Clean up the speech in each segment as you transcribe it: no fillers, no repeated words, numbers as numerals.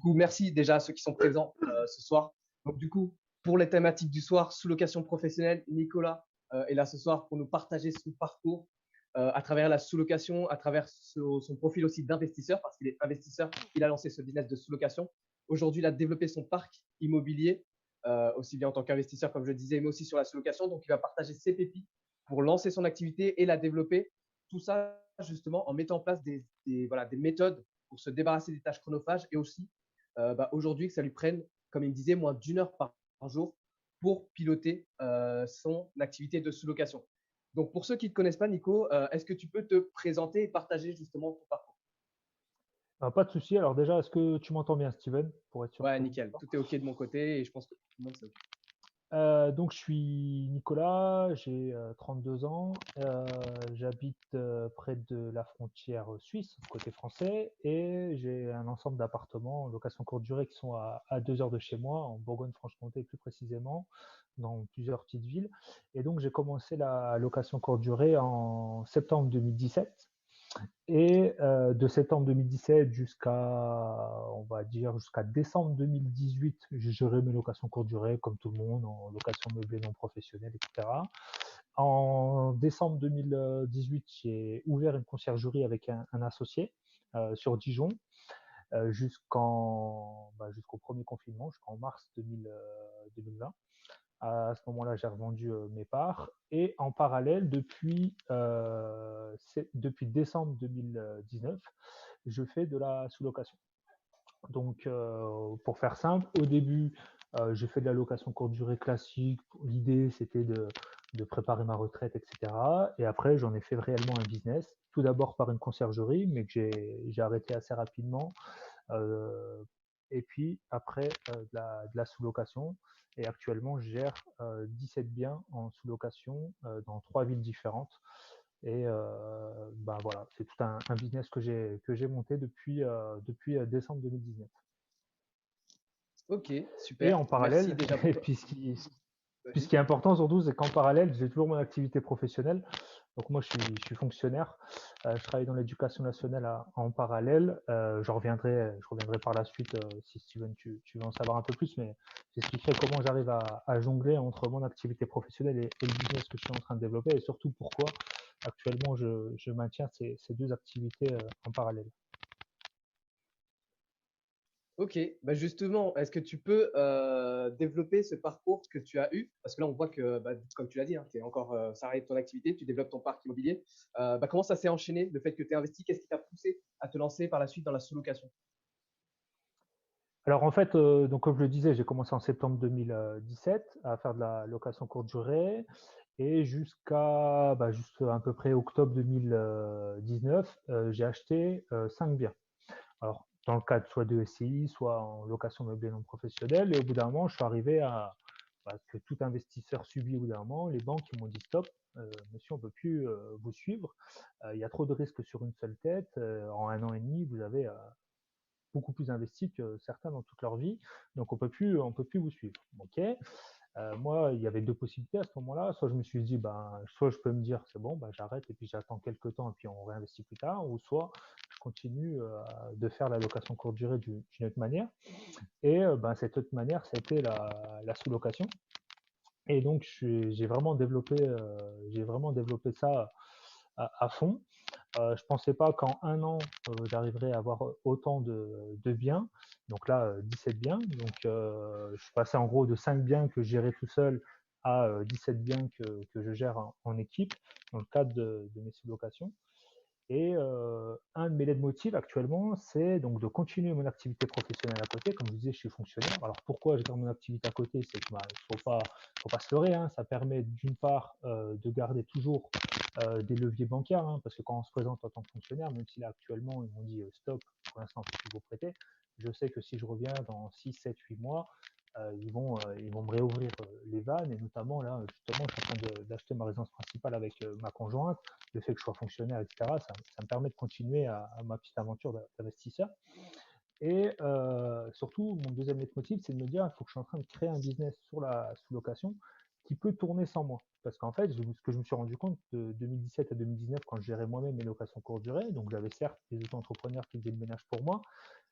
coup, merci déjà à ceux qui sont présents ce soir. Donc, du coup, pour les thématiques du soir, sous-location professionnelle, Nicolas est là ce soir pour nous partager son parcours à travers la sous-location, à travers son profil aussi d'investisseur, parce qu'il est investisseur, il a lancé ce business de sous-location. Aujourd'hui, il a développé son parc immobilier, aussi bien en tant qu'investisseur, comme je le disais, mais aussi sur la sous-location. Donc, il va partager ses pépites pour lancer son activité et la développer. Tout ça, justement, en mettant en place voilà, des méthodes pour se débarrasser des tâches chronophages et aussi, aujourd'hui, que ça lui prenne, comme il me disait, moins d'une heure par jour pour piloter son activité de sous-location. Donc, pour ceux qui ne te connaissent pas, Nico, est-ce que tu peux te présenter et partager justement ton parcours? Pas de souci. Alors déjà, est-ce que tu m'entends bien, Steven, pour être sûr que Ouais, tout le monde nickel. m'entend. Tout est OK de mon côté et je pense que tout le monde c'est OK. Donc je suis Nicolas, j'ai 32 ans, j'habite près de la frontière suisse, côté français, et j'ai un ensemble d'appartements en location courte durée qui sont à 2 heures de chez moi, en Bourgogne-Franche-Comté plus précisément, dans plusieurs petites villes. Et donc j'ai commencé la location courte durée en septembre 2017. Et de septembre 2017 on va dire, jusqu'à décembre 2018, j'ai géré mes locations courte durée, comme tout le monde, en location meublée non professionnelle, etc. En décembre 2018, j'ai ouvert une conciergerie avec un associé sur Dijon jusqu'au premier confinement, jusqu'en mars 2020. À ce moment-là, j'ai revendu mes parts. Et en parallèle, depuis décembre 2019, je fais de la sous-location. Donc, pour faire simple, au début, j'ai fait de la location courte durée classique. L'idée, c'était de préparer ma retraite, etc. Et après, j'en ai fait réellement un business. Tout d'abord par une conciergerie, mais que j'ai arrêté assez rapidement. Euh, et puis après, de la sous-location. Et actuellement, je gère 17 biens en sous-location dans 3 villes différentes. Et ben voilà, c'est tout un business que j'ai monté depuis décembre 2019. OK, Et super. en Merci parallèle, déjà pour et toi. puis ce Vas-y. qui est important surtout, c'est qu'en parallèle, j'ai toujours mon activité professionnelle. Donc moi, je suis fonctionnaire. Je travaille dans l'éducation nationale en parallèle. Je reviendrai par la suite si Steven, tu veux en savoir un peu plus, mais j'expliquerai comment j'arrive à jongler entre mon activité professionnelle et le business que je suis en train de développer et surtout pourquoi actuellement je maintiens ces deux activités en parallèle. OK, bah, justement, est-ce que tu peux développer ce parcours que tu as eu? Parce que là, on voit que, comme tu l'as dit, hein, tu es encore salarié de ton activité, tu développes ton parc immobilier. Comment ça s'est enchaîné, le fait que tu aies investi? Qu'est-ce qui t'a poussé à te lancer par la suite dans la sous-location? Alors en fait, donc comme je le disais, j'ai commencé en septembre 2017 à faire de la location courte durée et juste à peu près octobre 2019, j'ai acheté 5 biens. Alors dans le cadre soit de SCI, soit en location meublée non professionnelle. Et au bout d'un moment, je suis arrivé à que tout investisseur subit au bout d'un moment, les banques ils m'ont dit stop, monsieur, on ne peut plus vous suivre. Il y a trop de risques sur une seule tête. En 1 an et demi, vous avez beaucoup plus investis que certains dans toute leur vie. Donc on peut plus vous suivre. Ok. Moi, il y avait deux possibilités à ce moment-là. Soit je me suis dit, soit je peux me dire, c'est bon, j'arrête et puis j'attends quelques temps et puis on réinvestit plus tard, ou soit je continue de faire la location courte durée d'une autre manière. Et cette autre manière, c'était la sous-location. Et donc, j'ai vraiment développé ça à fond. Je pensais pas qu'en 1 an, j'arriverais à avoir autant de biens. Donc là, 17 biens. Donc, je suis passé en gros de 5 biens que je gérais tout seul à 17 biens que je gère en équipe dans le cadre de mes sous-locations. Et un de mes leitmotivs actuellement, c'est donc de continuer mon activité professionnelle à côté. Comme je vous disais, je suis fonctionnaire. Alors pourquoi je garde mon activité à côté? C'est qu'il ne faut pas se leurrer, hein. Ça permet d'une part de garder toujours des leviers bancaires, hein, parce que quand on se présente en tant que fonctionnaire, même si là actuellement ils m'ont dit stop, pour l'instant on ne peut plus vous prêter, je sais que si je reviens dans 6, 7, 8 mois, ils vont me réouvrir les vannes. Et notamment là, justement, je suis en train d'acheter ma résidence principale avec ma conjointe. Le fait que je sois fonctionnaire, etc., ça me permet de continuer à ma petite aventure d'investisseur. Et surtout, mon deuxième leitmotiv, c'est de me dire, il faut que je suis en train de créer un business sur la sous-location qui peut tourner sans moi. Parce qu'en fait, ce que je me suis rendu compte de 2017 à 2019, quand je gérais moi-même mes locations courte durée, donc j'avais certes des auto-entrepreneurs qui faisaient le ménage pour moi,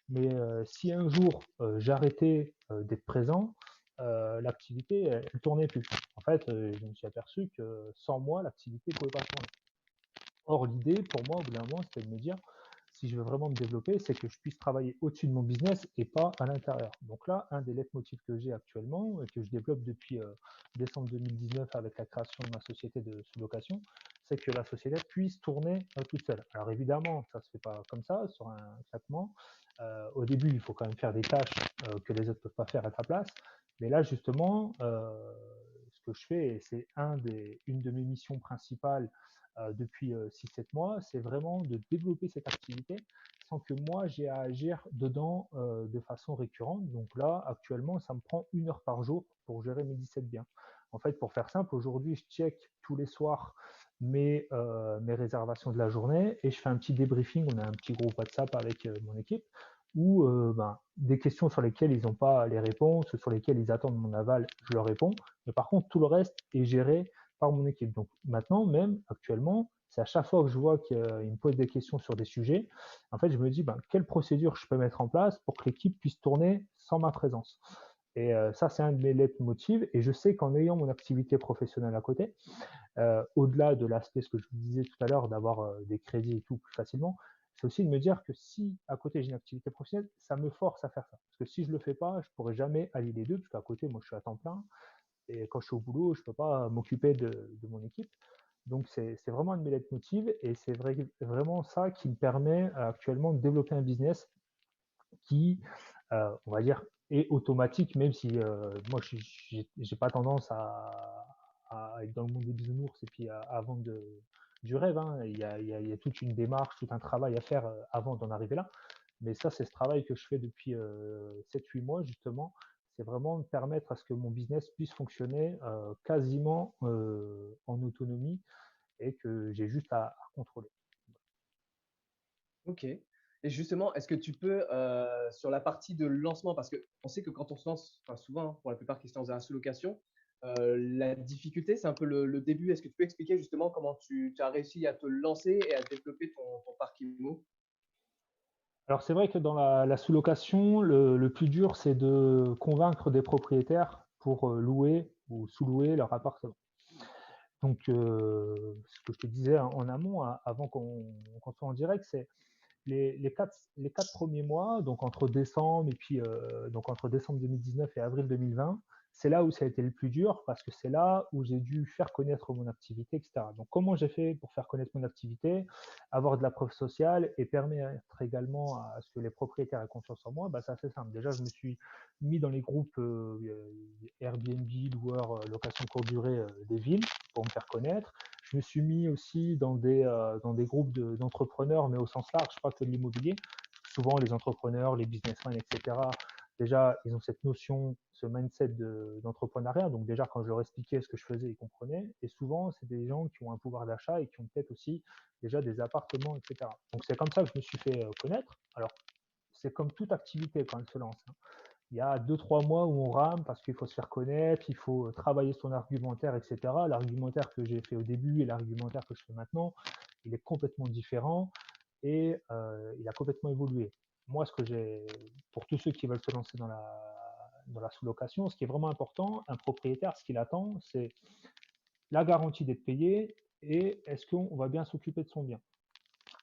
Mais si un jour j'arrêtais d'être présent, l'activité, elle ne tournait plus. En fait, je me suis aperçu que sans moi, l'activité ne pouvait pas tourner. Or, l'idée, pour moi, au bout d'un moment, c'était de me dire, si je veux vraiment me développer, c'est que je puisse travailler au-dessus de mon business et pas à l'intérieur. Donc là, un des leitmotifs que j'ai actuellement et que je développe depuis décembre 2019 avec la création de ma société de sous-location, c'est que la société puisse tourner toute seule. Alors évidemment, ça ne se fait pas comme ça, sur un claquement. Au début, il faut quand même faire des tâches que les autres ne peuvent pas faire à ta place. Mais là, justement, ce que je fais, et c'est une de mes missions principales depuis 6-7 mois, c'est vraiment de développer cette activité sans que moi j'ai à agir dedans de façon récurrente. Donc là, actuellement, ça me prend 1 heure par jour pour gérer mes 17 biens. En fait, pour faire simple, aujourd'hui, je check tous les soirs mes réservations de la journée et je fais un petit débriefing. On a un petit groupe WhatsApp avec mon équipe où des questions sur lesquelles ils n'ont pas les réponses, sur lesquelles ils attendent mon aval, je leur réponds. Mais par contre, tout le reste est géré par mon équipe. Donc maintenant, même actuellement, c'est à chaque fois que je vois qu'ils me posent des questions sur des sujets, en fait, je me dis quelle procédure je peux mettre en place pour que l'équipe puisse tourner sans ma présence. Et ça, c'est un de mes leitmotivs. Et je sais qu'en ayant mon activité professionnelle à côté, au-delà de l'aspect, ce que je vous disais tout à l'heure, d'avoir des crédits et tout plus facilement, c'est aussi de me dire que si à côté j'ai une activité professionnelle, ça me force à faire ça. Parce que si je ne le fais pas, je ne pourrais jamais allier les deux, parce qu'à côté, moi, je suis à temps plein. Et quand je suis au boulot, je ne peux pas m'occuper de mon équipe. Donc, c'est vraiment un de mes leitmotivs et c'est vraiment ça qui me permet actuellement de développer un business qui, on va dire, est automatique, même si moi, je n'ai pas tendance à être dans le monde des bisounours et puis à vendre du rêve. Hein. Il y a toute une démarche, tout un travail à faire avant d'en arriver là. Mais ça, c'est ce travail que je fais depuis 7-8 mois, justement. C'est vraiment de permettre à ce que mon business puisse fonctionner quasiment en autonomie et que j'ai juste à contrôler. Ok. Et justement, est-ce que tu peux, sur la partie de lancement, parce qu'on sait que quand on se lance, enfin souvent, hein, pour la plupart qui se lancent dans la sous-location, la difficulté, c'est un peu le début. Est-ce que tu peux expliquer justement comment tu as réussi à te lancer et à développer ton parc IMO? Alors c'est vrai que dans la sous-location, le plus dur, c'est de convaincre des propriétaires pour louer ou sous-louer leur appartement. Donc, ce que je te disais en amont, avant qu'on soit en direct, c'est les quatre premiers mois, donc entre décembre et puis donc entre décembre 2019 et avril 2020, c'est là où ça a été le plus dur parce que c'est là où j'ai dû faire connaître mon activité, etc. Donc, comment j'ai fait pour faire connaître mon activité, avoir de la preuve sociale et permettre également à ce que les propriétaires aient confiance en moi, c'est assez simple. Déjà, je me suis mis dans les groupes Airbnb, loueurs, location courte durée des villes pour me faire connaître. Je me suis mis aussi dans des groupes d'entrepreneurs, mais au sens large, pas que de l'immobilier. Souvent, les entrepreneurs, les businessmen, etc., déjà, ils ont cette notion, ce mindset d'entrepreneuriat. Donc déjà, quand je leur expliquais ce que je faisais, ils comprenaient. Et souvent, c'est des gens qui ont un pouvoir d'achat et qui ont peut-être aussi déjà des appartements, etc. Donc c'est comme ça que je me suis fait connaître. Alors, c'est comme toute activité quand elle se lance. Hein. Il y a 2-3 mois où on rame parce qu'il faut se faire connaître, il faut travailler son argumentaire, etc. L'argumentaire que j'ai fait au début et l'argumentaire que je fais maintenant, il est complètement différent et il a complètement évolué. Moi, pour tous ceux qui veulent se lancer dans la sous-location, ce qui est vraiment important, un propriétaire, ce qu'il attend, c'est la garantie d'être payé et est-ce qu'on va bien s'occuper de son bien.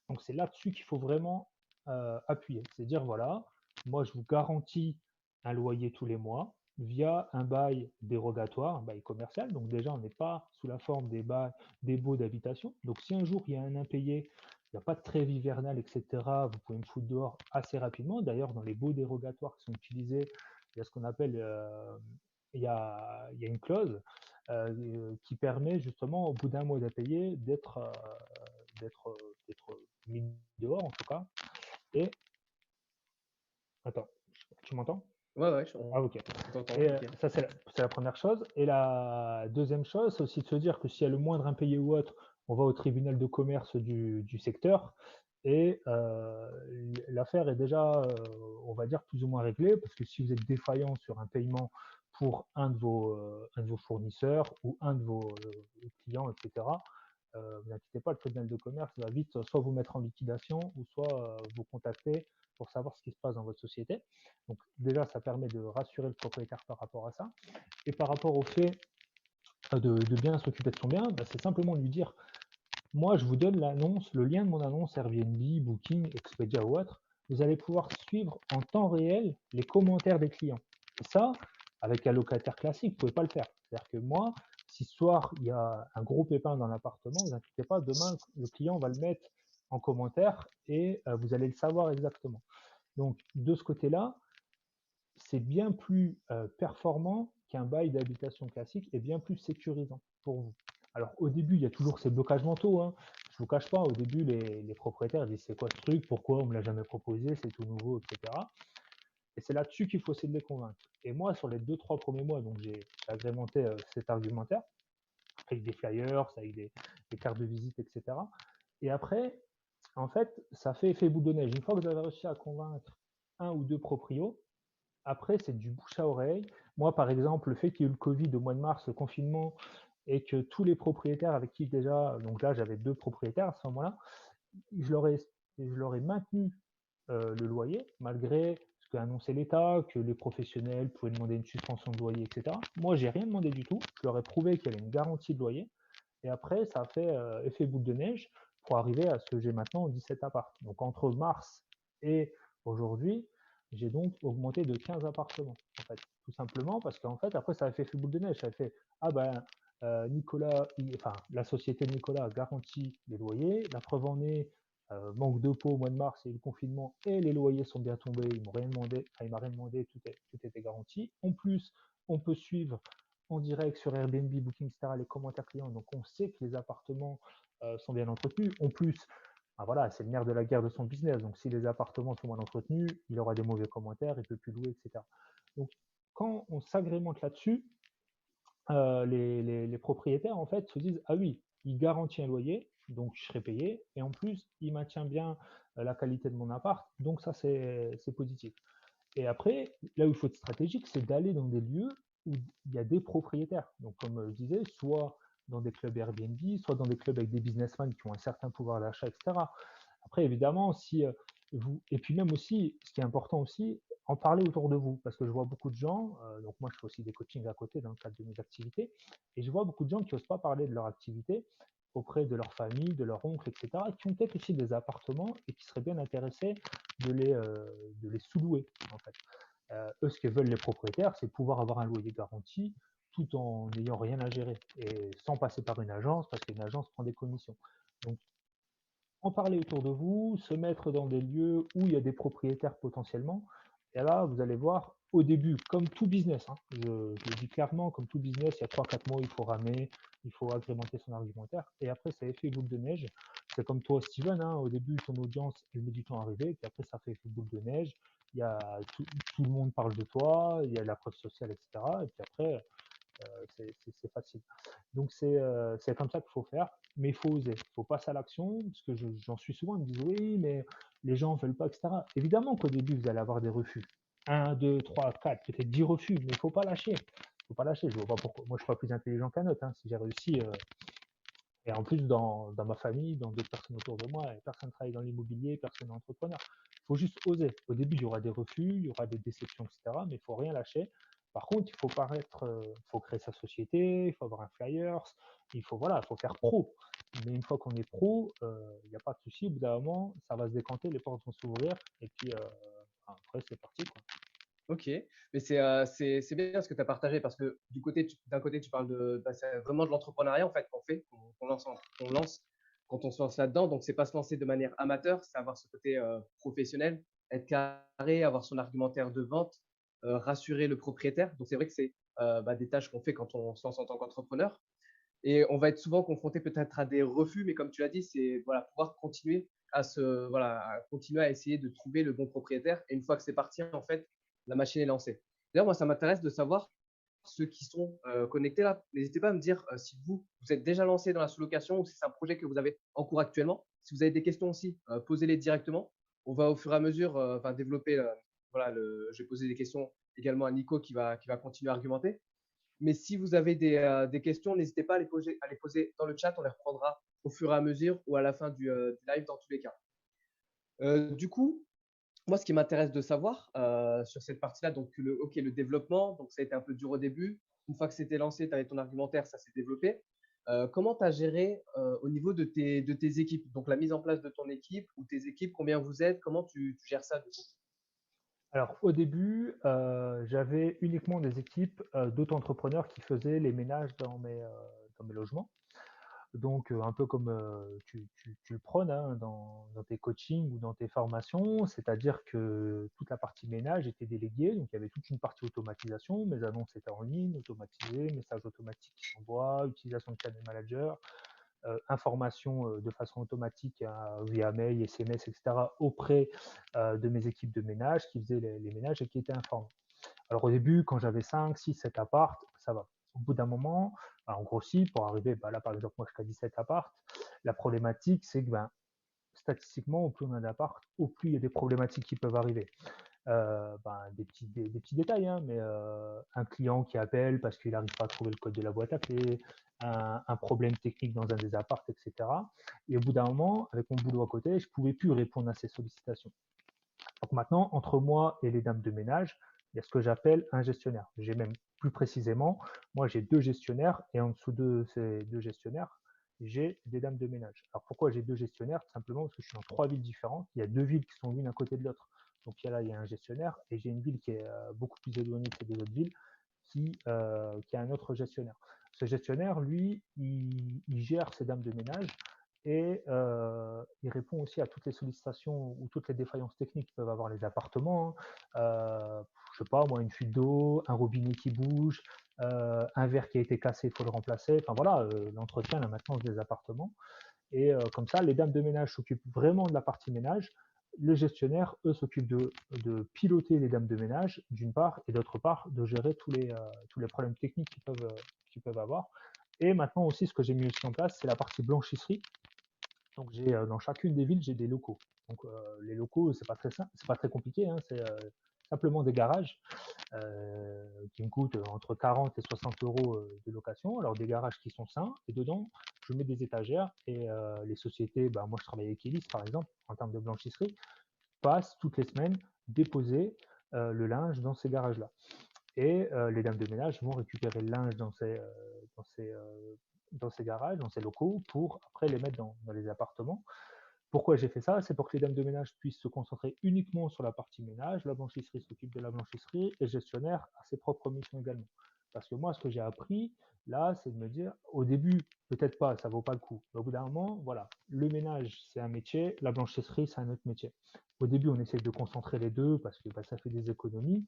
Donc c'est là-dessus qu'il faut vraiment appuyer. C'est dire, voilà, moi je vous garantis un loyer tous les mois via un bail dérogatoire, un bail commercial. Donc déjà, on n'est pas sous la forme des baux d'habitation. Donc si un jour il y a un impayé, il n'y a pas de trêve hivernale, etc., vous pouvez me foutre dehors assez rapidement. D'ailleurs, dans les baux dérogatoires qui sont utilisés, il y a ce qu'on appelle, il y a une clause qui permet justement, au bout d'un mois d'impayé, d'être mis dehors en tout cas. Et attends, tu m'entends? Ouais, ouais, Ah ok. on t'entend, Et nickel. ça c'est la première chose. Et la deuxième chose, c'est aussi de se dire que s'il y a le moindre impayé ou autre, on va au tribunal de commerce du secteur. Et l'affaire est déjà, on va dire, plus ou moins réglée, parce que si vous êtes défaillant sur un paiement pour un de vos fournisseurs ou un de vos clients, etc., vous inquiétez pas, le tribunal de commerce va vite soit vous mettre en liquidation ou soit vous contacter pour savoir ce qui se passe dans votre société. Donc déjà, ça permet de rassurer le propriétaire par rapport à ça. Et par rapport au fait de bien s'occuper de son bien, bah, c'est simplement lui dire, moi je vous donne l'annonce, le lien de mon annonce Airbnb, Booking, Expedia ou autre, vous allez pouvoir suivre en temps réel les commentaires des clients. Et ça, avec un locataire classique, vous ne pouvez pas le faire. C'est-à-dire que moi, si ce soir il y a un gros pépin dans l'appartement, ne vous inquiétez pas, demain le client va le mettre en commentaire et vous allez le savoir exactement. Donc de ce côté-là, c'est bien plus performant qu'un bail d'habitation classique et bien plus sécurisant pour vous. Alors au début, il y a toujours ces blocages mentaux, hein. Je ne vous cache pas, au début, les propriétaires disent c'est quoi ce truc, pourquoi on ne me l'a jamais proposé, c'est tout nouveau, etc. Et c'est là-dessus qu'il faut essayer de les convaincre. Et moi, sur les 2-3 premiers mois, donc j'ai agrémenté cet argumentaire avec des flyers, avec des cartes de visite, etc. Et après, en fait, ça fait effet boule de neige. Une fois que vous avez réussi à convaincre un ou deux proprios, après, c'est du bouche à oreille. Moi, par exemple, le fait qu'il y ait eu le Covid au mois de mars, le confinement, et que tous les propriétaires avec qui déjà, donc là, j'avais 2 propriétaires à ce moment-là, je leur ai maintenu le loyer, malgré ce qu'a annoncé l'État, que les professionnels pouvaient demander une suspension de loyer, etc. Moi, j'ai rien demandé du tout. Je leur ai prouvé qu'il y avait une garantie de loyer. Et après, ça a fait effet boule de neige pour arriver à ce que j'ai maintenant 17 apparts. Donc entre mars et aujourd'hui, j'ai donc augmenté de 15 appartements, en fait. Tout simplement parce qu'en fait, après, ça a fait effet boule de neige. Ça a fait, ah ben, Nicolas, enfin, la société de Nicolas a garanti les loyers. La preuve en est, manque de peau au mois de mars, et le confinement et les loyers sont bien tombés. Ils m'ont rien demandé, enfin, il m'a rien demandé, tout était garanti. En plus, on peut suivre en direct sur Airbnb, Booking, etc., les commentaires clients. Donc, on sait que les appartements sont bien entretenus. En plus, ben voilà, c'est le nerf de la guerre de son business. Donc, si les appartements sont mal entretenus, il aura des mauvais commentaires, il ne peut plus louer, etc. Donc, quand on s'agrémente là-dessus, les propriétaires, en fait, se disent, ah oui, il garantit un loyer, donc je serai payé, et en plus, il maintient bien la qualité de mon appart, donc ça, c'est positif. Et après, là où il faut être stratégique, c'est d'aller dans des lieux où il y a des propriétaires. Donc, comme je disais, soit dans des clubs Airbnb, soit dans des clubs avec des businessmen qui ont un certain pouvoir d'achat, etc. Après, évidemment, si vous. Et puis, même aussi, ce qui est important aussi, en parler autour de vous. Parce que je vois beaucoup de gens, donc moi, je fais aussi des coachings à côté dans le cadre de mes activités, et je vois beaucoup de gens qui n'osent pas parler de leur activité auprès de leur famille, de leur oncle, etc., qui ont peut-être aussi des appartements et qui seraient bien intéressés de les sous-louer, en fait. Eux, ce que veulent les propriétaires, c'est pouvoir avoir un loyer garanti tout en n'ayant rien à gérer et sans passer par une agence, parce qu'une agence prend des commissions. Donc, en parler autour de vous, se mettre dans des lieux où il y a des propriétaires potentiellement. Et là, vous allez voir, au début, comme tout business, hein, je le dis clairement, comme tout business, il y a 3-4 mois, il faut ramer, il faut agrémenter son argumentaire. Et après, ça fait boule de neige. C'est comme toi, Steven, hein, au début, ton audience, elle met du temps à arriver, puis après, ça fait effet boule de neige. Il y a tout le monde parle de toi, il y a la preuve sociale, etc. Et puis après, c'est facile. Donc c'est comme ça qu'il faut faire, mais il faut oser, il faut passer à l'action, parce que j'en suis souvent, ils me disent oui, mais les gens ne veulent pas, etc. Évidemment qu'au début, vous allez avoir des refus. 1, 2, 3, 4, peut-être 10 refus, mais il ne faut pas lâcher. Il faut pas lâcher, je vois pas pourquoi. Moi, je ne suis pas plus intelligent qu'un autre, hein. Si j'ai réussi, et en plus, dans ma famille, dans d'autres personnes autour de moi, personne ne travaille dans l'immobilier, personne n'est entrepreneur. Il faut juste oser. Au début, il y aura des refus, il y aura des déceptions, etc. Mais il ne faut rien lâcher. Par contre, il faut paraître, faut créer sa société, il faut avoir un flyers, il faut, voilà, il faut faire pro. Mais une fois qu'on est pro, il n'y a pas de souci. Au bout d'un moment, ça va se décanter, les portes vont s'ouvrir, et puis après, c'est parti, quoi. Ok, mais c'est bien ce que tu as partagé parce que d'un côté, tu parles c'est vraiment de l'entrepreneuriat en fait qu'on fait, qu'on lance quand on se lance là-dedans. Donc, c'est pas se lancer de manière amateur, c'est avoir ce côté professionnel, être carré, avoir son argumentaire de vente, rassurer le propriétaire. Donc, c'est vrai que c'est des tâches qu'on fait quand on se lance en tant qu'entrepreneur. Et on va être souvent confronté peut-être à des refus, mais comme tu l'as dit, c'est voilà, pouvoir continuer à continuer à essayer de trouver le bon propriétaire. Et une fois que c'est parti, en fait, la machine est lancée. D'ailleurs, moi, ça m'intéresse de savoir ceux qui sont connectés là. N'hésitez pas à me dire si vous êtes déjà lancé dans la sous-location ou si c'est un projet que vous avez en cours actuellement. Si vous avez des questions aussi, posez-les directement. On va au fur et à mesure développer. Je vais poser des questions également à Nico qui va continuer à argumenter. Mais si vous avez des questions, n'hésitez pas à les poser dans le chat. On les reprendra au fur et à mesure ou à la fin du live dans tous les cas. Du coup, moi, ce qui m'intéresse de savoir sur cette partie-là, donc le développement, donc ça a été un peu dur au début. Une fois que c'était lancé, tu avais ton argumentaire, ça s'est développé. Comment tu as géré au niveau de tes équipes, donc la mise en place de ton équipe ou tes équipes, combien vous êtes, comment tu gères ça du coup? Alors, au début, j'avais uniquement des équipes d'auto-entrepreneurs qui faisaient les ménages dans mes logements. Donc, un peu comme tu le prônes hein, dans tes coachings ou dans tes formations, c'est-à-dire que toute la partie ménage était déléguée. Donc, il y avait toute une partie automatisation. Mes annonces étaient en ligne, automatisées, messages automatiques qui s'envoient, utilisation de Channel Manager, information de façon automatique via mail, SMS, etc. auprès de mes équipes de ménage qui faisaient les ménages et qui étaient informés. Alors au début, quand j'avais 5, 6, 7 apparts, ça va. Au bout d'un moment, on grossit pour arriver, là par exemple, moi je suis à 17 apparts. La problématique, c'est que statistiquement, au plus on a d'appart, au plus il y a des problématiques qui peuvent arriver. Des petits détails, hein, mais un client qui appelle parce qu'il n'arrive pas à trouver le code de la boîte à clé, un problème technique dans un des apparts, etc. Et au bout d'un moment, avec mon boulot à côté, je ne pouvais plus répondre à ces sollicitations. Donc maintenant, entre moi et les dames de ménage, il y a ce que j'appelle un gestionnaire. J'ai même plus précisément, moi j'ai 2 gestionnaires et en dessous de ces 2 gestionnaires, j'ai des dames de ménage. Alors pourquoi j'ai 2 gestionnaires? Tout simplement parce que je suis dans 3 villes différentes. Il y a 2 villes qui sont l'une à côté de l'autre. Donc il y a un gestionnaire et j'ai une ville qui est beaucoup plus éloignée de ces 2 autres villes qui a un autre gestionnaire. Ce gestionnaire, lui, il gère ces dames de ménage et il répond aussi à toutes les sollicitations ou toutes les défaillances techniques qui peuvent avoir les appartements. Je sais pas, moi, une fuite d'eau, un robinet qui bouge, un verre qui a été cassé, il faut le remplacer. Enfin voilà, l'entretien, la maintenance des appartements. Et comme ça, les dames de ménage s'occupent vraiment de la partie ménage. Les gestionnaires, eux, s'occupent de piloter les dames de ménage, d'une part, et d'autre part, de gérer tous les problèmes techniques qu'ils peuvent avoir. Et maintenant aussi, ce que j'ai mis aussi en place, c'est la partie blanchisserie. Donc j'ai dans chacune des villes, j'ai des locaux. Donc les locaux, c'est pas très simple, c'est pas très compliqué, hein, c'est simplement des garages qui me coûtent entre 40 et 60 euros de location. Alors des garages qui sont sains et dedans, je mets des étagères et les sociétés, moi je travaille avec Elis par exemple en termes de blanchisserie, passent toutes les semaines déposer le linge dans ces garages-là. Et les dames de ménage vont récupérer le linge dans ces, euh, dans ces garages, dans ces locaux, pour après les mettre dans les appartements. Pourquoi j'ai fait ça? C'est pour que les dames de ménage puissent se concentrer uniquement sur la partie ménage, la blanchisserie s'occupe de la blanchisserie et le gestionnaire a ses propres missions également. Parce que moi, ce que j'ai appris, là, c'est de me dire, au début, peut-être pas, ça vaut pas le coup. Mais au bout d'un moment, voilà, le ménage, c'est un métier, la blanchisserie, c'est un autre métier. Au début, on essaie de concentrer les deux parce que ça fait des économies.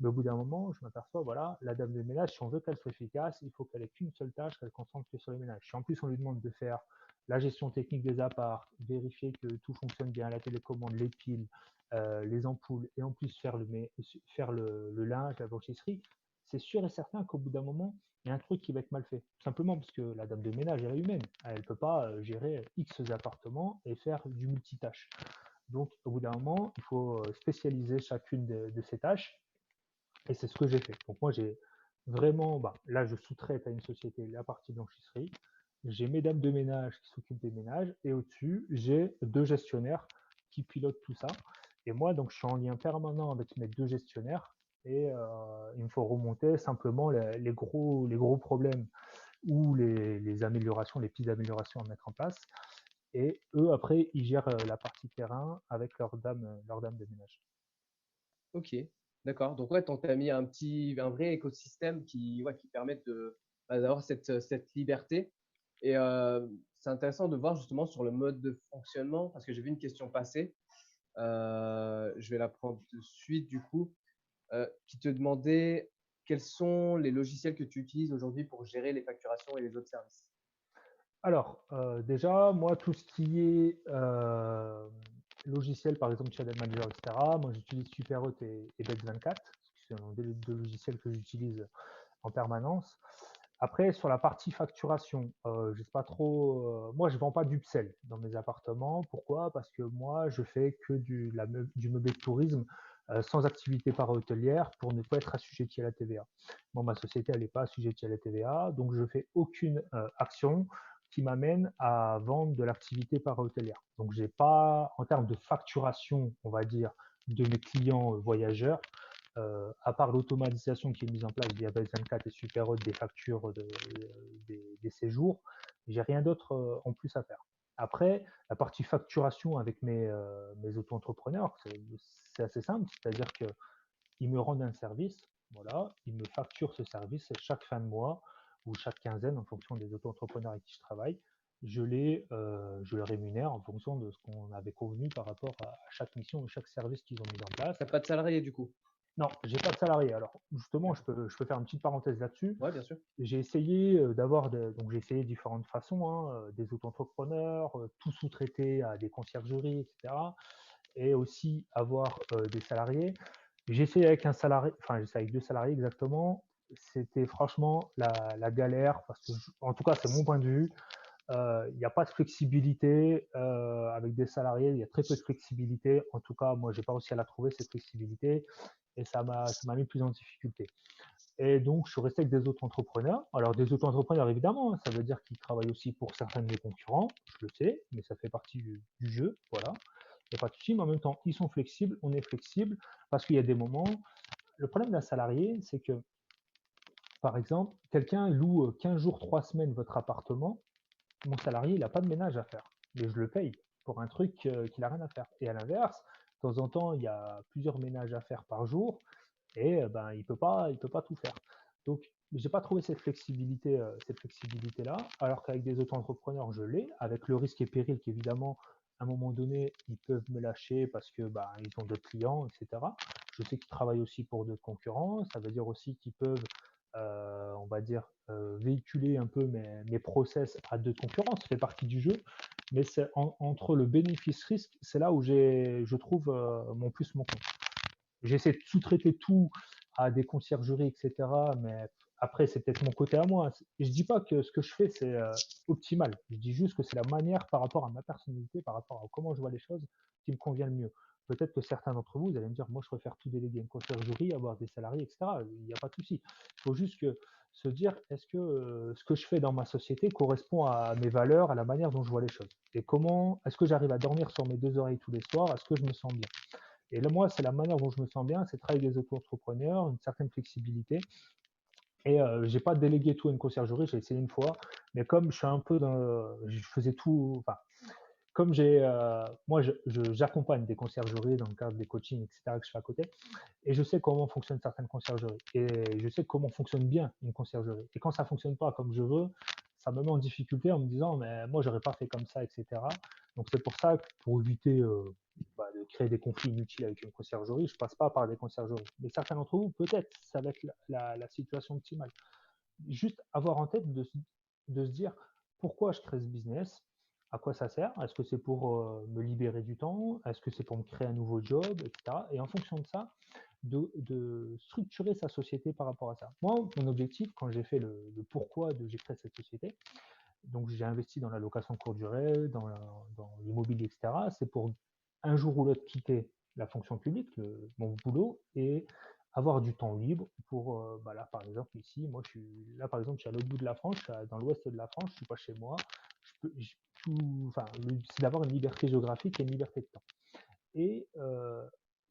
Mais au bout d'un moment, je m'aperçois, voilà, la dame de ménage, si on veut qu'elle soit efficace, il faut qu'elle ait qu'une seule tâche, qu'elle concentre que sur le ménage. Si en plus on lui demande de faire la gestion technique des apparts, vérifier que tout fonctionne bien, la télécommande, les piles, les ampoules, et en plus faire le linge, la blanchisserie, c'est sûr et certain qu'au bout d'un moment, il y a un truc qui va être mal fait. Tout simplement parce que la dame de ménage, elle est humaine. Elle ne peut pas gérer X appartements et faire du multitâche. Donc, au bout d'un moment, il faut spécialiser chacune de ces tâches et c'est ce que j'ai fait. Donc moi, j'ai vraiment, là, je sous-traite à une société la partie blanchisserie. J'ai mes dames de ménage qui s'occupent des ménages et au-dessus, j'ai 2 gestionnaires qui pilotent tout ça. Et moi, donc, je suis en lien permanent avec mes 2 gestionnaires et il me faut remonter simplement les gros problèmes ou les améliorations, les petites améliorations à mettre en place. Et eux, après, ils gèrent la partie terrain avec leurs dames de ménage. Ok, d'accord. Donc ouais, tu as mis un vrai écosystème qui permet d'avoir cette liberté. Et c'est intéressant de voir justement sur le mode de fonctionnement, parce que j'ai vu une question passer. Je vais la prendre de suite du coup, qui te demandait quels sont les logiciels que tu utilises aujourd'hui pour gérer les facturations et les autres services. Alors, déjà, moi, tout ce qui est logiciel, par exemple Channel Manager, etc., moi j'utilise Superhot et Bet24, ce sont des 2 logiciels que j'utilise en permanence. Après, sur la partie facturation, je sais pas trop. Moi, je vends pas d'Upsell dans mes appartements. Pourquoi? Parce que moi, je fais que du meublé de tourisme sans activité para-hôtelière pour ne pas être assujetti à la TVA. Moi, ma société, elle n'est pas assujettie à la TVA, donc je ne fais aucune action qui m'amène à vendre de l'activité para-hôtelière. Donc, j'ai pas, en termes de facturation, on va dire, de mes clients voyageurs, à part l'automatisation qui est mise en place via Base24 et Superhot des factures des séjours, j'ai rien d'autre en plus à faire. Après, la partie facturation avec mes auto-entrepreneurs, c'est assez simple, c'est-à-dire qu'ils me rendent un service, voilà, ils me facturent ce service chaque fin de mois ou chaque quinzaine en fonction des auto-entrepreneurs avec qui je travaille. Je les rémunère en fonction de ce qu'on avait convenu par rapport à chaque mission ou chaque service qu'ils ont mis en place. Tu n'as pas de salarié du coup? Non, j'ai pas de salarié. Alors justement, D'accord. je peux faire une petite parenthèse là-dessus. Ouais, bien sûr. J'ai essayé donc j'ai essayé différentes façons, hein, des auto-entrepreneurs, tout sous-traiter à des conciergeries, etc. Et aussi avoir des salariés. J'ai essayé avec un salarié, enfin j'ai essayé avec 2 salariés exactement. C'était franchement la galère parce que, en tout cas, c'est mon point de vue. Il n'y a pas de flexibilité avec des salariés, il y a très peu de flexibilité. En tout cas, moi, j'ai pas réussi à la trouver cette flexibilité et ça m'a mis plus en difficulté. Et donc, je suis resté avec des autres entrepreneurs. Alors, des autres entrepreneurs, évidemment, hein, ça veut dire qu'ils travaillent aussi pour certains de mes concurrents, je le sais, mais ça fait partie du jeu, voilà. Il n'y a pas de souci, mais en même temps, ils sont flexibles, on est flexible, parce qu'il y a des moments. Le problème d'un salarié, c'est que, par exemple, quelqu'un loue 15 jours, 3 semaines votre appartement, mon salarié, il n'a pas de ménage à faire, mais je le paye pour un truc qu'il n'a rien à faire. Et à l'inverse, de temps en temps, il y a plusieurs ménages à faire par jour, et ben, il peut pas tout faire. Donc, j'ai pas trouvé cette flexibilité-là, alors qu'avec des auto-entrepreneurs, je l'ai, avec le risque et péril qu'évidemment, à un moment donné, ils peuvent me lâcher parce que ben, ils ont d'autres clients, etc. Je sais qu'ils travaillent aussi pour d'autres concurrents, ça veut dire aussi qu'ils peuvent, on va dire, véhiculer un peu mes process à d'autres concurrents, ça fait partie du jeu, mais c'est entre le bénéfice-risque, c'est là où je trouve mon plus mon compte. J'essaie de sous-traiter tout à des conciergeries, etc. Mais après, c'est peut-être mon côté à moi. Je dis pas que ce que je fais, c'est optimal. Je dis juste que c'est la manière par rapport à ma personnalité, par rapport à comment je vois les choses, qui me convient le mieux. Peut-être que certains d'entre vous, vous allez me dire, moi, je préfère tout déléguer à une conciergerie, avoir des salariés, etc. Il n'y a pas de souci. Il faut juste se dire, est-ce que ce que je fais dans ma société correspond à mes valeurs, à la manière dont je vois les choses? Et comment est-ce que j'arrive à dormir sur mes 2 oreilles tous les soirs? Est-ce que je me sens bien? Et là, moi, c'est la manière dont je me sens bien, c'est travailler avec des auto-entrepreneurs, une certaine flexibilité. Et j'ai pas délégué tout à une conciergerie, j'ai essayé une fois, mais comme je suis un peu je faisais tout, enfin, comme moi, j'accompagne des conciergeries dans le cadre des coachings, etc., que je fais à côté, et je sais comment fonctionnent certaines conciergeries, et je sais comment fonctionne bien une conciergerie. Et quand ça fonctionne pas comme je veux, ça me met en difficulté en me disant, mais moi, j'aurais pas fait comme ça, etc. Donc c'est pour ça que pour éviter de créer des conflits inutiles avec une conciergerie, je passe pas par des conciergeries. Mais certains d'entre vous, peut-être, ça va être la situation optimale. Juste avoir en tête de se dire pourquoi je crée ce business, à quoi ça sert, est-ce que c'est pour me libérer du temps, est-ce que c'est pour me créer un nouveau job, etc. Et en fonction de ça, de structurer sa société par rapport à ça. Moi, mon objectif, quand j'ai fait le pourquoi j'ai créé cette société, donc j'ai investi dans la location courte durée, dans l'immobilier, etc., c'est pour un jour ou l'autre quitter la fonction publique, mon boulot, et avoir du temps libre pour, là par exemple ici, moi je suis là par exemple, je suis à l'autre bout de la France, dans l'ouest de la France, je suis pas chez moi, enfin, c'est d'avoir une liberté géographique et une liberté de temps. Et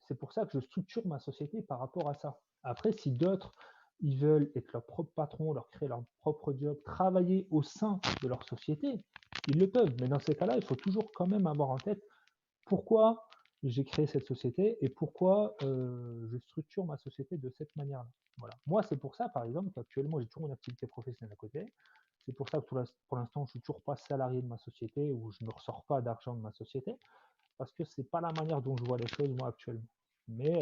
c'est pour ça que je structure ma société par rapport à ça. Après, si d'autres, ils veulent être leur propre patron, leur créer leur propre job, travailler au sein de leur société, ils le peuvent. Mais dans ces cas-là, il faut toujours quand même avoir en tête pourquoi j'ai créé cette société et pourquoi je structure ma société de cette manière-là. Voilà. Moi, c'est pour ça, par exemple, qu'actuellement, j'ai toujours une activité professionnelle à côté. C'est pour ça que pour l'instant, je ne suis toujours pas salarié de ma société ou je ne ressors pas d'argent de ma société parce que c'est pas la manière dont je vois les choses moi actuellement. Mais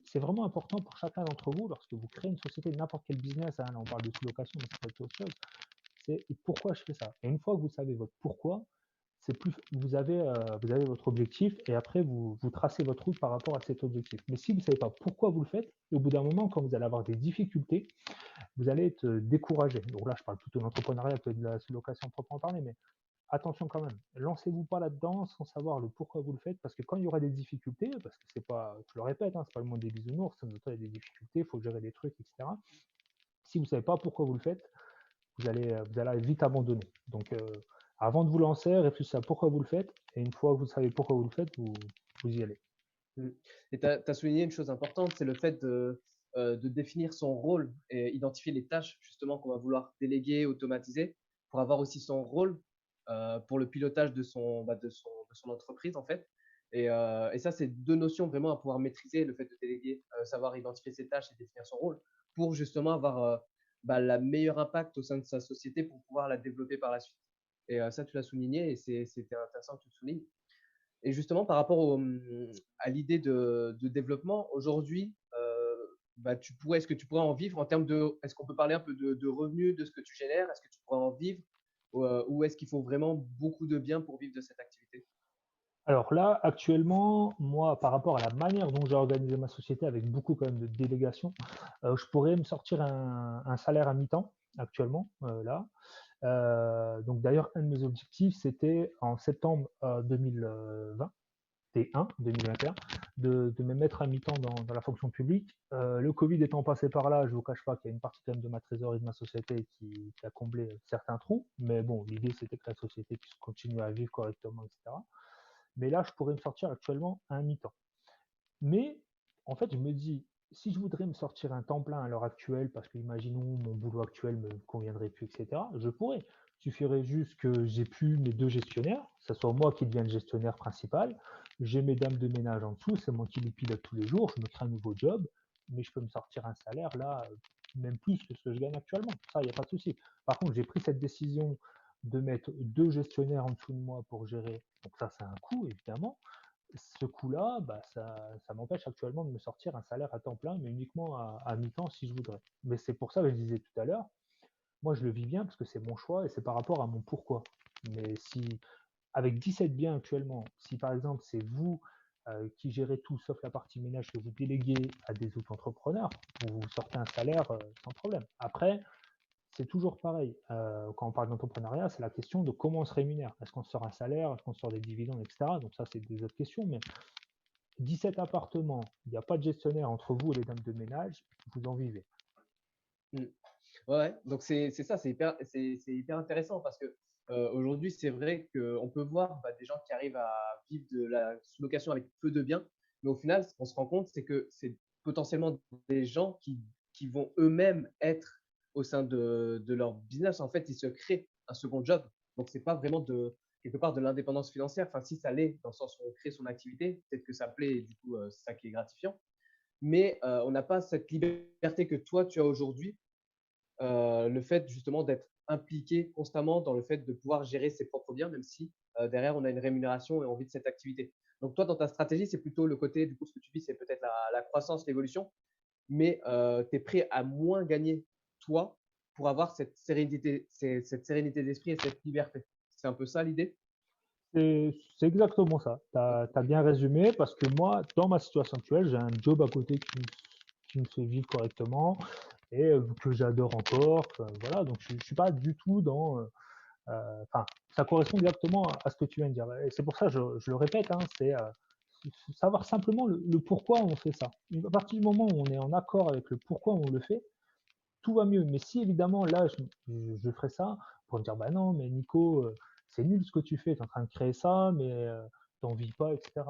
c'est vraiment important pour chacun d'entre vous lorsque vous créez une société, n'importe quel business, hein, là on parle de sous-location, mais ça peut être autre chose, c'est pourquoi je fais ça. Et une fois que vous savez votre pourquoi, c'est plus vous avez votre objectif et après vous tracez votre route par rapport à cet objectif. Mais si vous ne savez pas pourquoi vous le faites, au bout d'un moment, quand vous allez avoir des difficultés, vous allez être découragé. Donc là, je parle plutôt de l'entrepreneuriat que de la sous-location proprement parler, mais attention quand même. Lancez-vous pas là-dedans sans savoir le pourquoi vous le faites, parce que quand il y aura des difficultés, parce que c'est pas, je le répète, hein, c'est pas le monde des bisounours, ça nous il y a des difficultés, il faut gérer des trucs, etc. Si vous savez pas pourquoi vous le faites, vous allez vite abandonner. Donc, avant de vous lancer, réfléchissez à pourquoi vous le faites, et une fois que vous savez pourquoi vous le faites, vous y allez. Mm. Et tu as souligné une chose importante, c'est le fait de définir son rôle et identifier les tâches justement qu'on va vouloir déléguer, automatiser, pour avoir aussi son rôle pour le pilotage de son entreprise en fait. Et ça, c'est deux notions vraiment à pouvoir maîtriser, le fait de déléguer, savoir identifier ses tâches et définir son rôle, pour justement avoir la meilleure impact au sein de sa société pour pouvoir la développer par la suite. Et ça, tu l'as souligné et c'était intéressant que tu le soulignes. Et justement, par rapport à l'idée de développement, aujourd'hui, est-ce que tu pourrais en vivre en termes de, est-ce qu'on peut parler un peu de revenus, de ce que tu génères? Est-ce que tu pourrais en vivre ou est-ce qu'il faut vraiment beaucoup de biens pour vivre de cette activité? Alors là, actuellement, moi, par rapport à la manière dont j'ai organisé ma société, avec beaucoup quand même de délégation, je pourrais me sortir un salaire à mi-temps actuellement, là. Donc d'ailleurs, un de mes objectifs, c'était en septembre 2021, de me mettre à mi-temps dans la fonction publique. Le Covid étant passé par là, je ne vous cache pas qu'il y a une partie quand même de ma trésorerie de ma société qui a comblé certains trous. Mais bon, l'idée, c'était que la société puisse continuer à vivre correctement, etc. Mais là, je pourrais me sortir actuellement à un mi-temps. Mais en fait, je me dis, si je voudrais me sortir un temps plein à l'heure actuelle, parce que imaginons mon boulot actuel me conviendrait plus, etc., je pourrais. Il suffirait juste que j'ai plus mes deux gestionnaires, que ce soit moi qui devienne gestionnaire principal, j'ai mes dames de ménage en dessous, c'est moi qui les pilote tous les jours, je me crée un nouveau job, mais je peux me sortir un salaire là, même plus que ce que je gagne actuellement. Ça, il n'y a pas de souci. Par contre, j'ai pris cette décision de mettre deux gestionnaires en dessous de moi pour gérer. Donc ça, c'est un coût, évidemment. Ce coût-là, ça m'empêche actuellement de me sortir un salaire à temps plein, mais uniquement à mi-temps si je voudrais. Mais c'est pour ça que je disais tout à l'heure, moi je le vis bien parce que c'est mon choix et c'est par rapport à mon pourquoi. Mais si, avec 17 biens actuellement, si par exemple c'est vous qui gérez tout sauf la partie ménage que vous déléguez à des autres entrepreneurs, vous vous sortez un salaire sans problème. Après, c'est toujours pareil. Quand on parle d'entrepreneuriat, c'est la question de comment on se rémunère. Est-ce qu'on sort un salaire, est-ce qu'on sort des dividendes, etc. Donc ça, c'est des autres questions. Mais 17 appartements, il n'y a pas de gestionnaire entre vous et les dames de ménage, vous en vivez. Mm. Ouais, donc c'est ça, c'est hyper intéressant parce que aujourd'hui, c'est vrai qu'on peut voir des gens qui arrivent à vivre de la sous-location avec peu de biens, mais au final, ce qu'on se rend compte, c'est que c'est potentiellement des gens qui vont eux-mêmes être au sein de leur business. En fait, ils se créent un second job. Donc, c'est pas vraiment quelque part de l'indépendance financière. Enfin, si ça l'est, dans le sens où on crée son activité, peut-être que ça plaît et du coup, c'est ça qui est gratifiant. Mais on n'a pas cette liberté que toi, tu as aujourd'hui, le fait justement d'être impliqué constamment dans le fait de pouvoir gérer ses propres biens, même si derrière on a une rémunération et on vit de cette activité. Donc toi, dans ta stratégie, c'est plutôt le côté, du coup, ce que tu dis, c'est peut-être la croissance, l'évolution, mais tu es prêt à moins gagner toi pour avoir cette sérénité d'esprit et cette liberté. C'est un peu ça l'idée? C'est exactement ça. Tu as bien résumé parce que moi, dans ma situation actuelle, j'ai un job à côté qui me fait vivre correctement et que j'adore encore. Voilà, donc je ne suis pas du tout dans. Enfin, ça correspond exactement à ce que tu viens de dire. Et c'est pour ça, je le répète, hein, c'est savoir simplement le pourquoi on fait ça. À partir du moment où on est en accord avec le pourquoi on le fait, tout va mieux. Mais si évidemment, là, je ferais ça pour me dire, bah non, mais Nico, c'est nul ce que tu fais, tu es en train de créer ça, mais t'en vis pas, etc.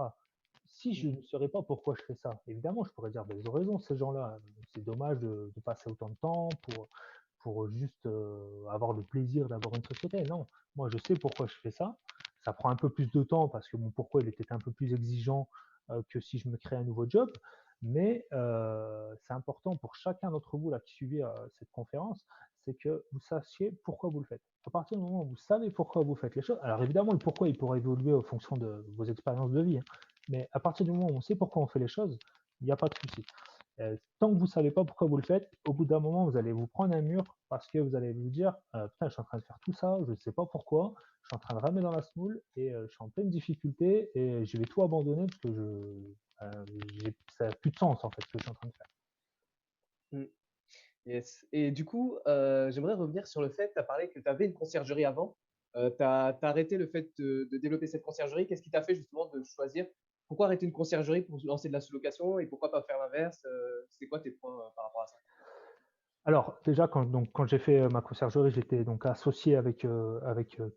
Si je ne saurais pas pourquoi je fais ça, évidemment, je pourrais dire, bah, ils ont raison, ces gens-là. C'est dommage de passer autant de temps pour juste avoir le plaisir d'avoir une société. Non, moi, je sais pourquoi je fais ça. Ça prend un peu plus de temps parce que mon pourquoi il était un peu plus exigeant que si je me crée un nouveau job. Mais c'est important pour chacun d'entre vous là, qui suivez cette conférence, c'est que vous sachiez pourquoi vous le faites. À partir du moment où vous savez pourquoi vous faites les choses, alors évidemment le pourquoi il pourra évoluer en fonction de vos expériences de vie, hein, mais à partir du moment où on sait pourquoi on fait les choses, il n'y a pas de souci. Tant que vous ne savez pas pourquoi vous le faites, au bout d'un moment, vous allez vous prendre un mur parce que vous allez vous dire putain, je suis en train de faire tout ça, je ne sais pas pourquoi, je suis en train de ramer dans la semoule et je suis en pleine difficulté et je vais tout abandonner parce que ça n'a plus de sens en fait ce que je suis en train de faire. Mm. Yes. Et du coup, j'aimerais revenir sur le fait, tu as parlé que tu avais une conciergerie avant. Tu as arrêté le fait de développer cette conciergerie. Qu'est-ce qui t'a fait justement de choisir? Pourquoi arrêter une conciergerie pour lancer de la sous-location et pourquoi pas faire l'inverse? C'est quoi tes points par rapport à ça? Alors déjà quand j'ai fait, ma conciergerie, j'étais donc associé avec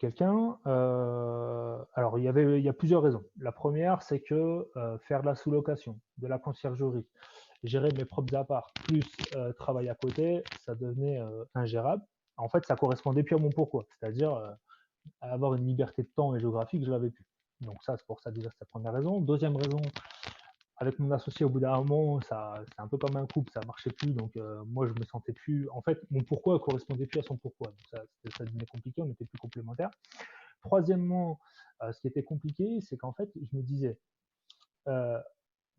quelqu'un. Alors il y a plusieurs raisons. La première, c'est que, faire de la sous-location, de la conciergerie, gérer mes propres apparts, plus, travail à côté, ça devenait, ingérable. En fait, ça correspondait plus à mon pourquoi, c'est-à-dire, avoir une liberté de temps et géographique, je l'avais plus. Donc ça, c'est pour ça déjà, c'est la première raison. Deuxième raison, avec mon associé, au bout d'un moment, ça, c'est un peu comme un couple, ça marchait plus. Donc, moi, je me sentais plus. En fait, mon pourquoi correspondait plus à son pourquoi. Donc, ça devenait compliqué, on n'était plus complémentaires. Troisièmement, ce qui était compliqué, c'est qu'en fait, je me disais, euh,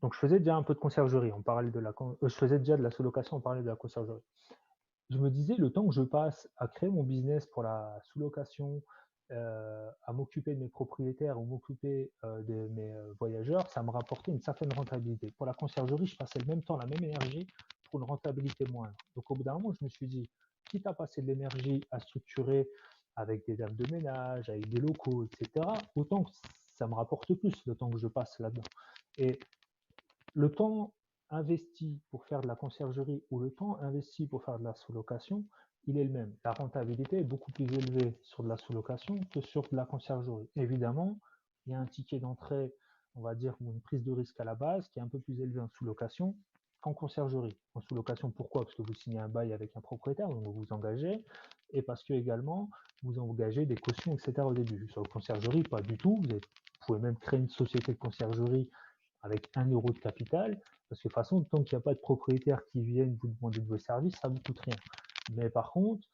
donc je faisais déjà un peu de conciergerie, on parlait de je faisais déjà de la sous-location, on parlait de la conciergerie. Je me disais, le temps que je passe à créer mon business pour la sous-location, à m'occuper de mes propriétaires ou m'occuper de mes voyageurs, ça me rapportait une certaine rentabilité. Pour la conciergerie, je passais le même temps, la même énergie pour une rentabilité moindre. Donc au bout d'un moment, je me suis dit, quitte à passer de l'énergie à structurer avec des dames de ménage, avec des locaux, etc., autant que ça me rapporte plus le temps que je passe là-dedans. Et le temps investi pour faire de la conciergerie ou le temps investi pour faire de la sous-location, il est le même. La rentabilité est beaucoup plus élevée sur de la sous-location que sur de la conciergerie. Évidemment, il y a un ticket d'entrée, on va dire, ou une prise de risque à la base qui est un peu plus élevé en sous-location qu'en conciergerie. En sous-location, pourquoi? Parce que vous signez un bail avec un propriétaire, donc vous vous engagez, et parce que également, vous engagez des cautions, etc. au début. Sur la conciergerie, pas du tout. Vous pouvez même créer une société de conciergerie avec 1 € de capital, parce que de toute façon, tant qu'il n'y a pas de propriétaires qui viennent vous demander de vos services, ça ne vous coûte rien. Mais par contre,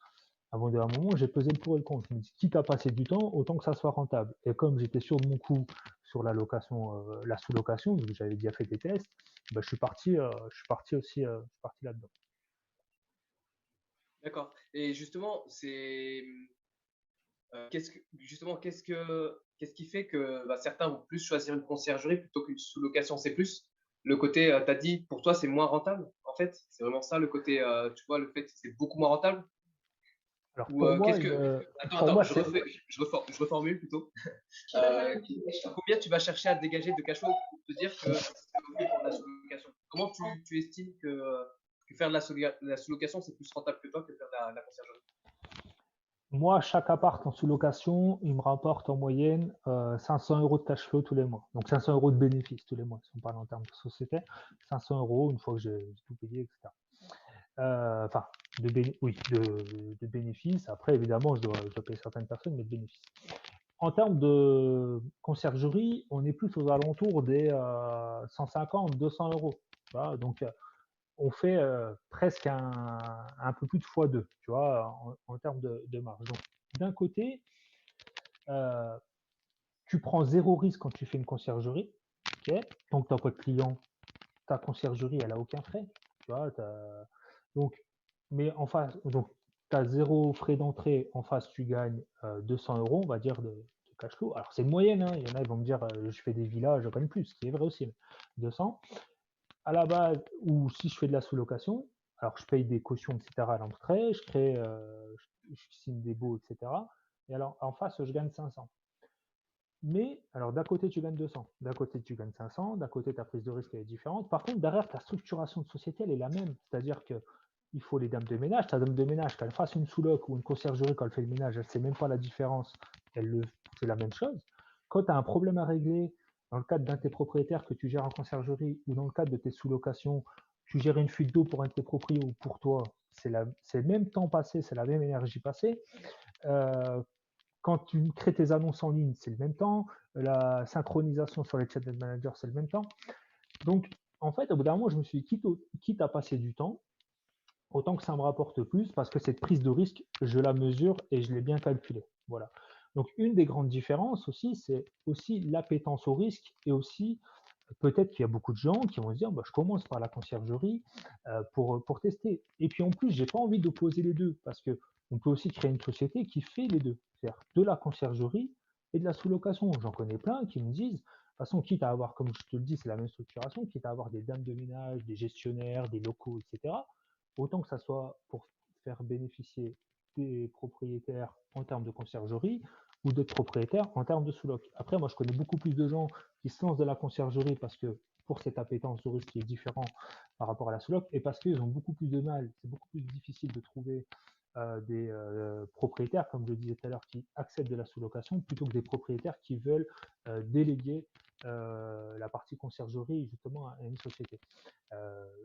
avant d'un moment, j'ai pesé le pour et le contre. Je me dis, quitte à passer du temps, autant que ça soit rentable. Et comme j'étais sûr de mon coup sur la location, la sous-location, parce que j'avais déjà fait des tests, bah, je suis parti aussi, je suis parti là-dedans. D'accord. Et justement, qu'est-ce qui fait que bah, certains vont plus choisir une conciergerie plutôt qu'une sous-location? C'est plus le côté, tu as dit, pour toi, c'est moins rentable, en fait. C'est vraiment ça le côté, tu vois, le fait que c'est beaucoup moins rentable. Alors Ou qu'est-ce que. pour Attends, moi c'est je reformule plutôt. Euh, Combien tu vas chercher à dégager de cash flow pour te dire que c'est OK pour de la sous-location? Comment tu estimes que faire de la sous-location, c'est plus rentable que toi que faire de la conciergerie? Moi, chaque appart en sous-location, il me rapporte en moyenne 500 € de cash flow tous les mois. Donc 500 € de bénéfices tous les mois, si on parle en termes de société. 500 € une fois que j'ai tout payé, etc. Enfin, oui, de bénéfices. Après, évidemment, je dois payer certaines personnes, mais de bénéfices. En termes de conciergerie, on est plus aux alentours des 150, 200 €. Voilà, donc, on fait presque un peu plus de x2, tu vois, en termes de marge. Donc, d'un côté, euh, tu prends zéro risque quand tu fais une conciergerie. Ok. Tant que tu n'as pas de client, ta conciergerie, elle n'a aucun frais. Tu vois, donc, mais en face, donc, tu as zéro frais d'entrée. En face, tu gagnes 200 €, on va dire, de cash flow. Alors, c'est une moyenne. Hein. Il y en a, ils vont me dire, je fais des villas, je gagne plus, ce qui est vrai aussi. 200. À la base, ou si je fais de la sous-location, alors je paye des cautions, etc. à l'entrée, je crée, je signe des baux, etc. Et alors, en face, je gagne 500. Mais, alors d'un côté, tu gagnes 200, d'un côté, tu gagnes 500, d'un côté, ta prise de risque est différente. Par contre, derrière, ta structuration de société, elle est la même. C'est-à-dire que il faut les dames de ménage. Ta dame de ménage, qu'elle fasse une sous-loc ou une conciergerie quand elle fait le ménage, elle ne sait même pas la différence. C'est la même chose. Quand tu as un problème à régler dans le cadre d'un de tes propriétaires que tu gères en conciergerie ou dans le cadre de tes sous-locations, tu gères une fuite d'eau pour un de tes propriétaires ou pour toi, c'est le même temps passé, c'est la même énergie passée. Euh, Quand tu crées tes annonces en ligne, c'est le même temps. La synchronisation sur les chat managers, c'est le même temps. Donc, en fait, au bout d'un moment, je me suis dit, quitte à passer du temps, autant que ça me rapporte plus, parce que cette prise de risque, je la mesure et je l'ai bien calculée. Voilà. Donc, une des grandes différences aussi, c'est aussi l'appétence au risque et aussi peut-être qu'il y a beaucoup de gens qui vont se dire bah, je commence par la conciergerie pour tester. Et puis en plus, j'ai pas envie d'opposer les deux parce que on peut aussi créer une société qui fait les deux, c'est-à-dire de la conciergerie et de la sous-location. J'en connais plein qui me disent, de toute façon, quitte à avoir, comme je te le dis, c'est la même structuration, quitte à avoir des dames de ménage, des gestionnaires, des locaux, etc., autant que ça soit pour faire bénéficier des propriétaires en termes de conciergerie, ou d'autres propriétaires en termes de sous-loc. Après, moi, je connais beaucoup plus de gens qui se lancent de la conciergerie parce que pour cette appétence au risque qui est différent par rapport à la sous-loc et parce qu'ils ont beaucoup plus de mal, c'est beaucoup plus difficile de trouver des propriétaires, comme je le disais tout à l'heure, qui acceptent de la sous-location plutôt que des propriétaires qui veulent déléguer la partie conciergerie justement à une société.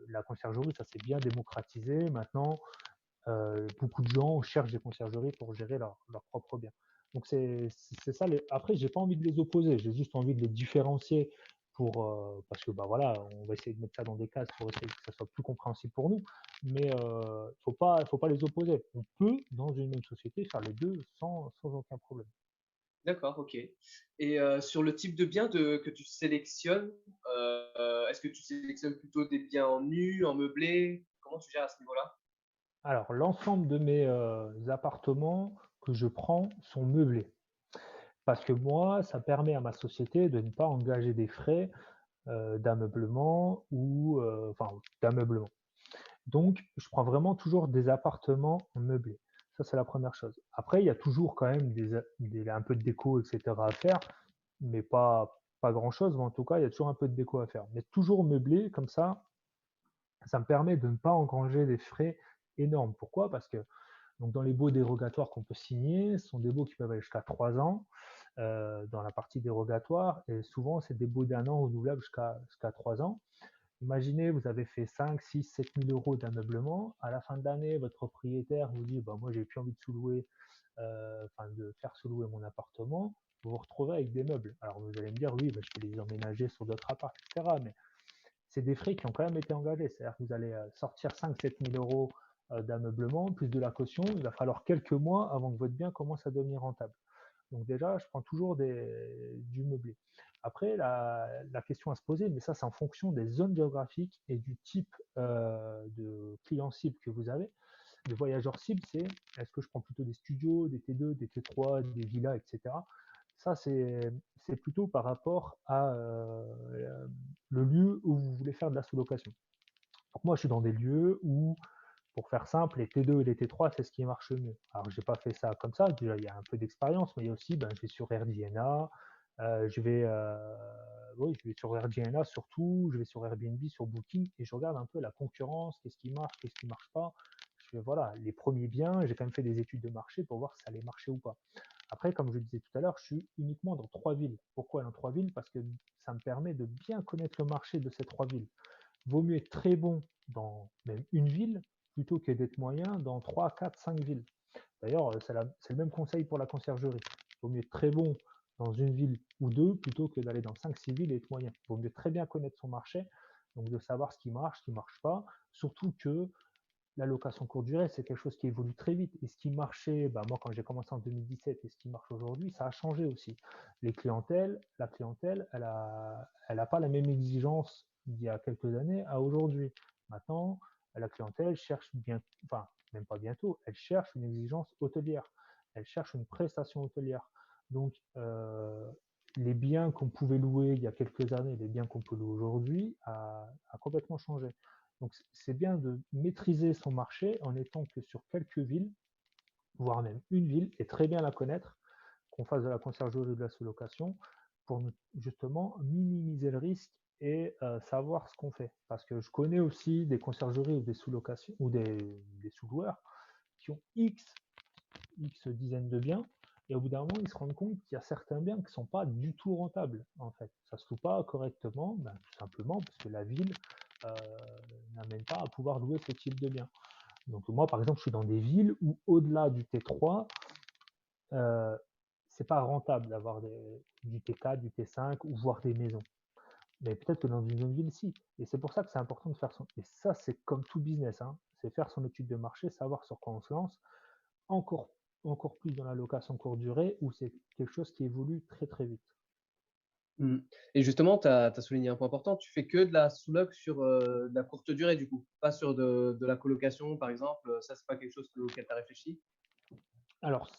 La conciergerie, ça s'est bien démocratisé. Maintenant, beaucoup de gens cherchent des conciergeries pour gérer leur propre bien. Donc c'est ça. Après, j'ai pas envie de les opposer, j'ai juste envie de les différencier parce que bah voilà, on va essayer de mettre ça dans des cases pour essayer que ça soit plus compréhensible pour nous. Mais faut pas les opposer. On peut dans une même société faire les deux sans aucun problème. D'accord, ok. Et sur le type de bien que tu sélectionnes, est-ce que tu sélectionnes plutôt des biens en nu, en meublé? Comment tu gères à ce niveau-là? Alors l'ensemble de mes appartements que je prends sont meublés. Parce que moi, ça permet à ma société de ne pas engager des frais d'ameublement ou enfin d'ameublement. Donc, je prends vraiment toujours des appartements meublés. Ça, c'est la première chose. Après, il y a toujours quand même un peu de déco, etc. à faire, mais pas grand-chose. Mais en tout cas, il y a toujours un peu de déco à faire. Mais toujours meublé, comme ça me permet de ne pas engranger des frais énormes. Pourquoi? Parce que donc dans les baux dérogatoires qu'on peut signer, ce sont des baux qui peuvent aller jusqu'à 3 ans dans la partie dérogatoire. Et souvent, c'est des baux d'un an renouvelables jusqu'à 3 ans. Imaginez, vous avez fait 5, 6, 7 000 euros d'ameublement. À la fin de l'année, votre propriétaire vous dit bah, moi, j'ai plus envie de sous-louer, de faire sous-louer mon appartement. Vous vous retrouvez avec des meubles. Alors, vous allez me dire oui, bah, je peux les emménager sur d'autres apparts, etc. Mais c'est des frais qui ont quand même été engagés. C'est-à-dire que vous allez sortir 5, 7 000 euros d'ameublement, plus de la caution. Il va falloir quelques mois avant que votre bien commence à devenir rentable. Donc déjà, je prends toujours du meublé. Après, la question à se poser, mais ça c'est en fonction des zones géographiques et du type de client cible que vous avez. De voyageurs cible, c'est est-ce que je prends plutôt des studios, des T2, des T3, des villas, etc. Ça, c'est plutôt par rapport à le lieu où vous voulez faire de la sous-location. Donc moi, je suis dans des lieux où, pour faire simple, les T2 et les T3, c'est ce qui marche le mieux. Alors, j'ai pas fait ça comme ça, déjà, il y a un peu d'expérience, mais il y a aussi, ben, je vais sur Airbnb, oui, je vais sur Airbnb surtout, je vais sur Airbnb, sur Booking, et je regarde un peu la concurrence, qu'est-ce qui marche, qu'est-ce qui marche pas. Je fais, voilà, les premiers biens, j'ai quand même fait des études de marché pour voir si ça allait marcher ou pas. Après, comme je le disais tout à l'heure, je suis uniquement dans 3 villes. Pourquoi dans 3 villes? Parce que ça me permet de bien connaître le marché de ces 3 villes. Vaut mieux être très bon dans même une ville plutôt que d'être moyen dans 3, 4, 5 villes. D'ailleurs, c'est le même conseil pour la conciergerie. Vaut mieux être très bon dans une ville ou deux plutôt que d'aller dans 5, 6 villes et être moyen. Vaut mieux très bien connaître son marché, donc de savoir ce qui marche pas. Surtout que la location courte durée, c'est quelque chose qui évolue très vite. Et ce qui marchait, bah moi quand j'ai commencé en 2017 et ce qui marche aujourd'hui, ça a changé aussi. La clientèle, elle a pas la même exigence d'il y a quelques années à aujourd'hui. Maintenant, la clientèle cherche bien, enfin même pas bientôt, elle cherche une exigence hôtelière, elle cherche une prestation hôtelière. Donc les biens qu'on pouvait louer il y a quelques années, les biens qu'on peut louer aujourd'hui, a complètement changé. Donc c'est bien de maîtriser son marché en étant que sur quelques villes, voire même une ville, et très bien la connaître, qu'on fasse de la conciergerie ou de la sous-location, pour justement minimiser le risque et savoir ce qu'on fait. Parce que je connais aussi des conciergeries ou des sous-locations ou des sous-loueurs qui ont X dizaines de biens, et au bout d'un moment, ils se rendent compte qu'il y a certains biens qui ne sont pas du tout rentables, en fait. Ça ne se loue pas correctement, ben, tout simplement parce que la ville euh, n'amène pas à pouvoir louer ce type de biens. Donc moi, par exemple, je suis dans des villes où, au-delà du T3, c'est pas rentable d'avoir du T4, du T5 ou voire des maisons. Mais peut-être que dans une zone ville, si. Et c'est pour ça que c'est important de faire son. Et ça, c'est comme tout business, hein. C'est faire son étude de marché, savoir sur quoi on se lance. Encore, encore plus dans la location courte durée où c'est quelque chose qui évolue très très vite. Mm. Et justement, tu as souligné un point important, tu fais que de la sous-loc sur de la courte durée, du coup, pas sur de la colocation, par exemple. Ça, c'est pas quelque chose auquel tu as réfléchi? Alors,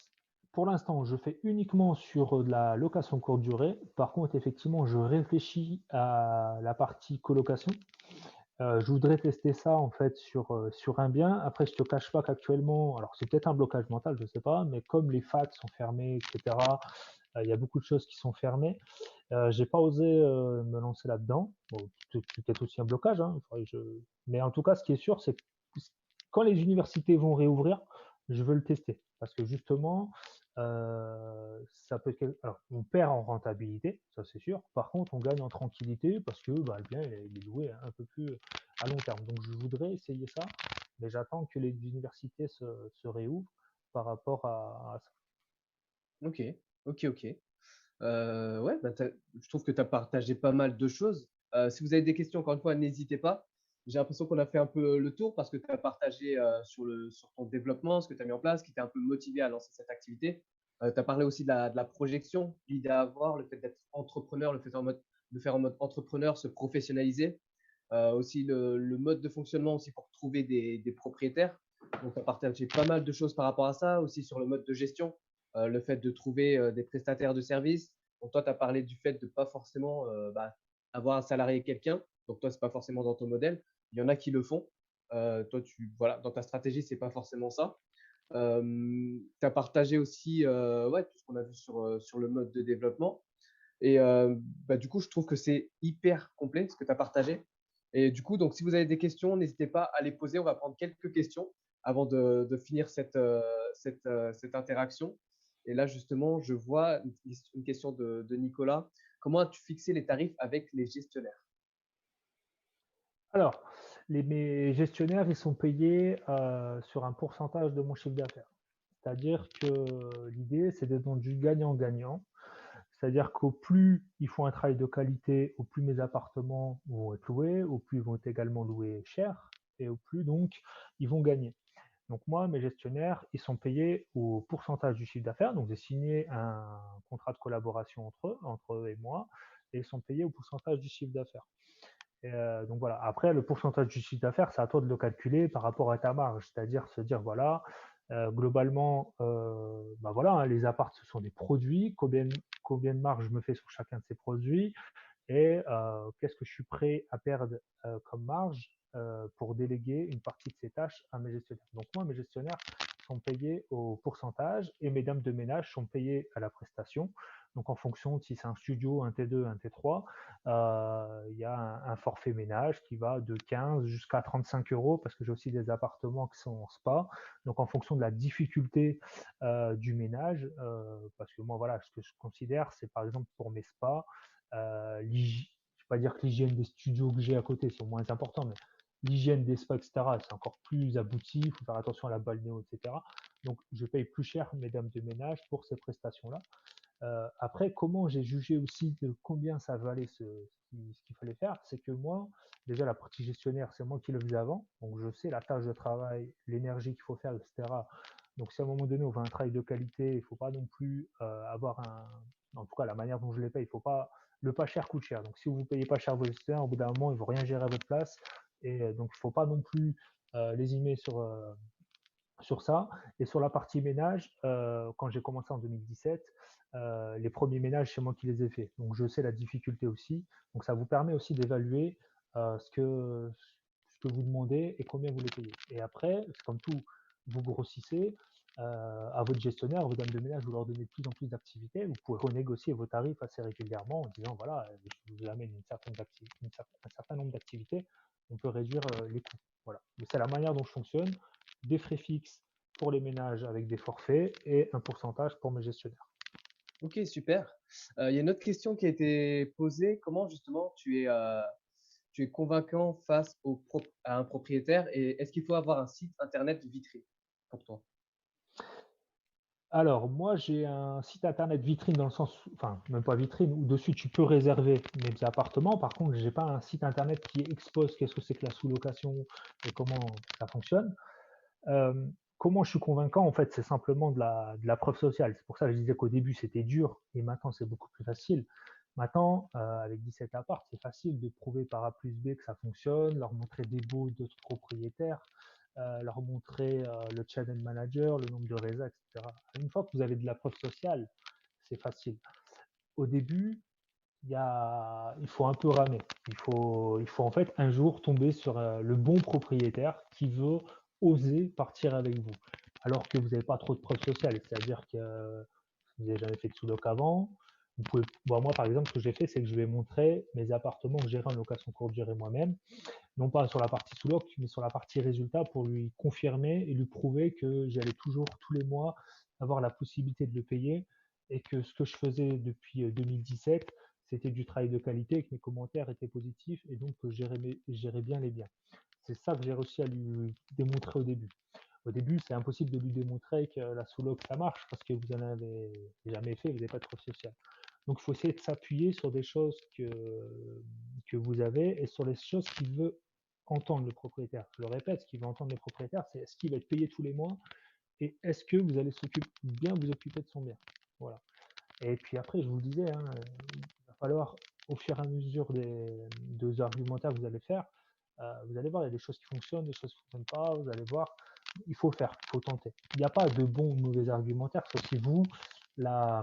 pour l'instant, je fais uniquement sur de la location courte durée. Par contre, effectivement, je réfléchis à la partie colocation. Je voudrais tester ça en fait sur un bien. Après, je te cache pas qu'actuellement, alors c'est peut-être un blocage mental, je sais pas, mais comme les facs sont fermés, et cetera, il y a beaucoup de choses qui sont fermées. J'ai pas osé, me lancer là-dedans. Bon, c'est peut-être aussi un blocage, hein, il faudrait que je mais en tout cas, ce qui est sûr, c'est que quand les universités vont réouvrir, je veux le tester parce que justement, ça peut être alors on perd en rentabilité, ça c'est sûr. Par contre, on gagne en tranquillité parce que, bah, le bien il est loué un peu plus à long terme. Donc je voudrais essayer ça, mais j'attends que les universités se réouvrent par rapport à ça. Ok, ok, ok. Ouais, bah, je trouve que tu as partagé pas mal de choses. Si vous avez des questions, encore une fois, n'hésitez pas. J'ai l'impression qu'on a fait un peu le tour parce que tu as partagé sur ton développement, ce que tu as mis en place, qui t'a un peu motivé à lancer cette activité. Tu as parlé aussi de la projection, l'idée à avoir, le fait d'être entrepreneur, le fait de faire en mode entrepreneur, se professionnaliser. Aussi le mode de fonctionnement aussi pour trouver des propriétaires. Donc, tu as partagé pas mal de choses par rapport à ça, aussi sur le mode de gestion, le fait de trouver des prestataires de services. Donc, toi, tu as parlé du fait de ne pas forcément avoir un salarié quelqu'un. Donc, toi, ce n'est pas forcément dans ton modèle. Il y en a qui le font. Toi, voilà, dans ta stratégie, ce n'est pas forcément ça. Tu as partagé aussi ouais, tout ce qu'on a vu sur le mode de développement. Et du coup, je trouve que c'est hyper complet ce que tu as partagé. Et du coup, donc, si vous avez des questions, n'hésitez pas à les poser. On va prendre quelques questions avant de finir cette interaction. Et là, justement, je vois une question de Nicolas. Comment as-tu fixé les tarifs avec les gestionnaires? Alors, mes gestionnaires, ils sont payés sur un pourcentage de mon chiffre d'affaires. C'est-à-dire que l'idée, c'est d'être dans du gagnant-gagnant. C'est-à-dire qu'au plus ils font un travail de qualité, au plus mes appartements vont être loués, au plus ils vont être également loués cher, et au plus donc ils vont gagner. Donc moi, mes gestionnaires, ils sont payés au pourcentage du chiffre d'affaires. Donc j'ai signé un contrat de collaboration entre eux et moi, et ils sont payés au pourcentage du chiffre d'affaires. Donc voilà. Après, le pourcentage du chiffre d'affaires, c'est à toi de le calculer par rapport à ta marge. C'est-à-dire se dire, voilà, globalement, bah voilà, hein, les apparts, ce sont des produits. Combien de marge je me fais sur chacun de ces produits et qu'est-ce que je suis prêt à perdre comme marge pour déléguer une partie de ces tâches à mes gestionnaires. Donc moi, mes gestionnaires sont payés au pourcentage et mes dames de ménage sont payées à la prestation. Donc en fonction de si c'est un studio, un T2, un T3, il y a un forfait ménage qui va de 15 jusqu'à 35 euros parce que j'ai aussi des appartements qui sont en spa. Donc en fonction de la difficulté du ménage, parce que moi voilà, ce que je considère, c'est par exemple pour mes spas, je ne vais pas dire que l'hygiène des studios que j'ai à côté sont moins importants, mais l'hygiène des spas, etc., c'est encore plus abouti. Il faut faire attention à la balnéo, etc. Donc, je paye plus cher, mesdames de ménage, pour ces prestations-là. Après, comment j'ai jugé aussi de combien ça valait ce qu'il fallait faire, c'est que moi, déjà la partie gestionnaire, c'est moi qui le faisais avant, donc je sais la tâche de travail, l'énergie qu'il faut faire, etc. Donc si à un moment donné on veut un travail de qualité, il ne faut pas non plus avoir en tout cas la manière dont je les paye, il faut pas, le pas cher coûte cher. Donc si vous ne payez pas cher vos gestionnaires, au bout d'un moment, ils ne vont rien gérer à votre place, et donc il ne faut pas non plus les aimer sur ça. Et sur la partie ménage, quand j'ai commencé en 2017, les premiers ménages, c'est moi qui les ai faits. Donc je sais la difficulté aussi. Donc ça vous permet aussi d'évaluer ce que vous demandez et combien vous les payez. Et après, c'est comme tout, vous grossissez. À votre gestionnaire, vos dames de ménage, vous leur donnez de plus en plus d'activités. Vous pouvez renégocier vos tarifs assez régulièrement en disant voilà, je vous amène un certain nombre d'activités, on peut réduire les coûts. Voilà. Mais c'est la manière dont je fonctionne, des frais fixes pour les ménages avec des forfaits et un pourcentage pour mes gestionnaires. Ok, super. Il y a une autre question qui a été posée. Comment justement tu es convaincant face à un propriétaire et est-ce qu'il faut avoir un site internet vitrine pour toi? Alors, moi, j'ai un site internet vitrine dans le sens, enfin, même pas vitrine, où dessus tu peux réserver mes appartements. Par contre, j'ai pas un site internet qui expose qu'est-ce que c'est que la sous-location et comment ça fonctionne. Euh, Comment je suis convaincant? En fait, c'est simplement de la preuve sociale. C'est pour ça que je disais qu'au début, c'était dur et maintenant, c'est beaucoup plus facile. Maintenant, avec 17 apparts, c'est facile de prouver par A plus B que ça fonctionne, leur montrer des baux d'autres propriétaires, leur montrer le channel manager, le nombre de résas, etc. Une fois que vous avez de la preuve sociale, c'est facile. Au début, il faut un peu ramer. Il faut en fait un jour tomber sur le bon propriétaire qui veut oser partir avec vous, alors que vous n'avez pas trop de preuves sociales. C'est-à-dire que vous n'avez jamais fait de sous-loc avant. Vous pouvez, bon, moi, par exemple, ce que j'ai fait, c'est que je vais montrer mes appartements que j'ai en location courte durée moi-même, non pas sur la partie sous-loc, mais sur la partie résultat pour lui confirmer et lui prouver que j'allais toujours tous les mois avoir la possibilité de le payer et que ce que je faisais depuis 2017, c'était du travail de qualité, que mes commentaires étaient positifs et donc que je gérais bien les biens. C'est ça que j'ai réussi à lui démontrer au début. Au début, c'est impossible de lui démontrer que la sous-loc, ça marche parce que vous n'en avez jamais fait, vous n'avez pas de preuve sociale. Donc, il faut essayer de s'appuyer sur des choses que vous avez et sur les choses qu'il veut entendre le propriétaire. Je le répète, ce qu'il veut entendre le propriétaire, c'est est-ce qu'il va être payé tous les mois et est-ce que vous allez bien vous occuper de son bien. Voilà. Et puis après, je vous le disais, hein, il va falloir, au fur et à mesure des argumentaires que vous allez faire, vous allez voir, il y a des choses qui fonctionnent, des choses qui ne fonctionnent pas, vous allez voir, il faut faire, il faut tenter. Il n'y a pas de bons ou de mauvais argumentaires, sauf si vous, la,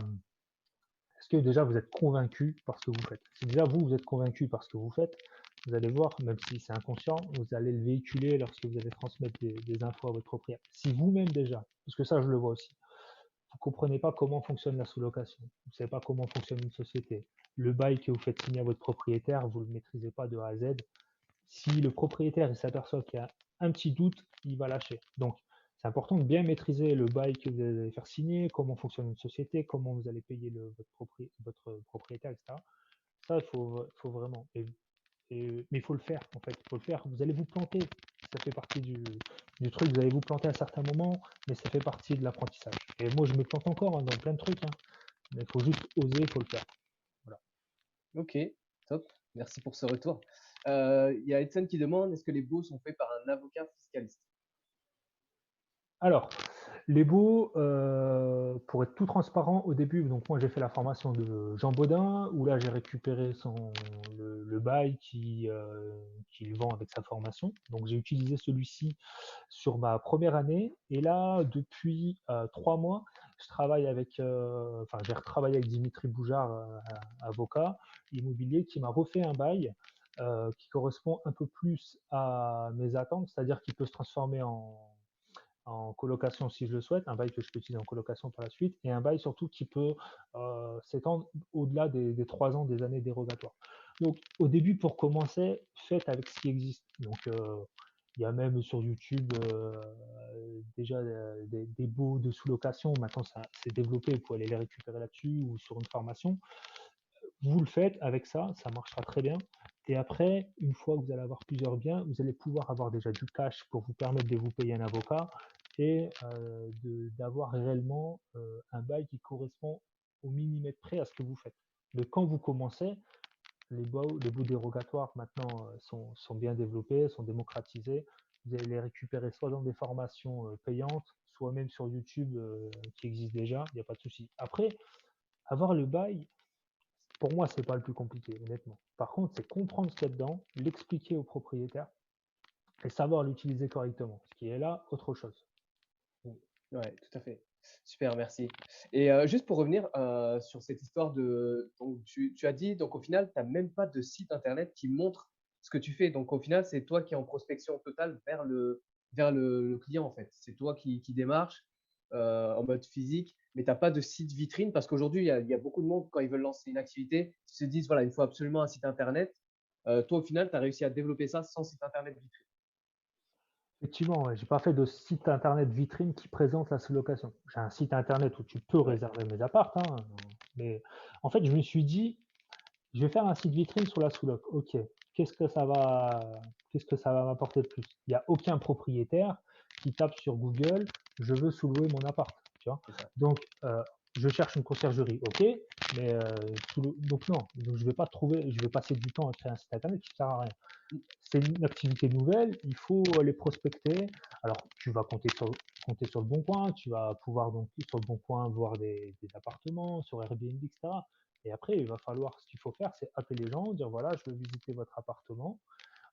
est-ce que déjà vous êtes convaincu par ce que vous faites? Si déjà vous, vous êtes convaincu par ce que vous faites, vous allez voir, même si c'est inconscient, vous allez le véhiculer lorsque vous allez transmettre des infos à votre propriétaire. Si vous-même déjà, parce que ça je le vois aussi, vous ne comprenez pas comment fonctionne la sous-location, vous ne savez pas comment fonctionne une société, le bail que vous faites signer à votre propriétaire, vous ne le maîtrisez pas de A à Z, si le propriétaire s'aperçoit qu'il y a un petit doute, il va lâcher. Donc, c'est important de bien maîtriser le bail que vous allez faire signer, comment fonctionne une société, comment vous allez payer votre propriétaire, etc. Ça, faut vraiment. Mais il faut le faire, en fait. Il faut le faire. Vous allez vous planter. Ça fait partie du truc. Vous allez vous planter à certains moments, mais ça fait partie de l'apprentissage. Et moi, je me plante encore hein, dans plein de trucs. Hein. Mais il faut juste oser, il faut le faire. Voilà. Ok, top. Merci pour ce retour. Il y a Edson qui demande, est-ce que les baux sont faits par un avocat fiscaliste? Alors, les baux, pour être tout transparent, au début, donc moi j'ai fait la formation de Jean Baudin, où là j'ai récupéré le bail qu'il vend avec sa formation. Donc j'ai utilisé celui-ci sur ma première année. Et là, depuis 3 mois, j'ai retravaillé avec Dimitri Boujard, avocat immobilier, qui m'a refait un bail qui correspond un peu plus à mes attentes, c'est-à-dire qu'il peut se transformer en colocation si je le souhaite, un bail que je peux utiliser en colocation par la suite, et un bail surtout qui peut s'étendre au-delà des 3 ans des années dérogatoires. Donc au début, pour commencer, faites avec ce qui existe. Donc il y a même sur YouTube déjà des baux de sous-location, maintenant ça s'est développé, vous pouvez aller les récupérer là-dessus ou sur une formation. Vous le faites avec ça, ça marchera très bien. Et après, une fois que vous allez avoir plusieurs biens, vous allez pouvoir avoir déjà du cash pour vous permettre de vous payer un avocat et d'avoir réellement un bail qui correspond au millimètre près à ce que vous faites. Mais quand vous commencez, les baux dérogatoires maintenant sont bien développés, sont démocratisés. Vous allez les récupérer soit dans des formations payantes, soit même sur YouTube qui existent déjà, il n'y a pas de souci. Après, avoir le bail, pour moi, c'est pas le plus compliqué, honnêtement. Par contre, c'est comprendre ce qu'il y a dedans, l'expliquer au propriétaire et savoir l'utiliser correctement. Ce qui est là, autre chose. Mm. Ouais, tout à fait. Super, merci. Et juste pour revenir sur cette histoire de… Donc, tu as dit, donc au final, tu n'as même pas de site internet qui montre ce que tu fais. Donc au final, c'est toi qui es en prospection totale vers le client, en fait. C'est toi qui démarche en mode physique, mais tu n'as pas de site vitrine parce qu'aujourd'hui, il y a beaucoup de monde, quand ils veulent lancer une activité, ils se disent, voilà, il faut absolument un site internet. Toi, au final, tu as réussi à développer ça sans site internet vitrine. Effectivement, ouais, j'ai pas fait de site internet vitrine qui présente la sous-location. J'ai un site internet où tu peux Ouais. réserver mes apparts, hein, mais en fait, je me suis dit, je vais faire un site vitrine sur la sous-loc. Ok, qu'est-ce que ça va, qu'est-ce que ça va m'apporter de plus? Il n'y a aucun propriétaire qui tape sur Google, je veux sous-louer mon appart. Tu vois. C'est ça. Donc, je cherche une conciergerie. Ok, mais donc non, donc je vais pas trouver, je vais passer du temps à créer un site internet qui ne sert à rien. C'est une activité nouvelle, il faut les prospecter. Alors, tu vas compter sur le Bon Coin, tu vas pouvoir donc sur le Bon Coin voir des appartements, sur Airbnb, etc. Et après, il va falloir, ce qu'il faut faire, c'est appeler les gens, dire voilà, je veux visiter votre appartement.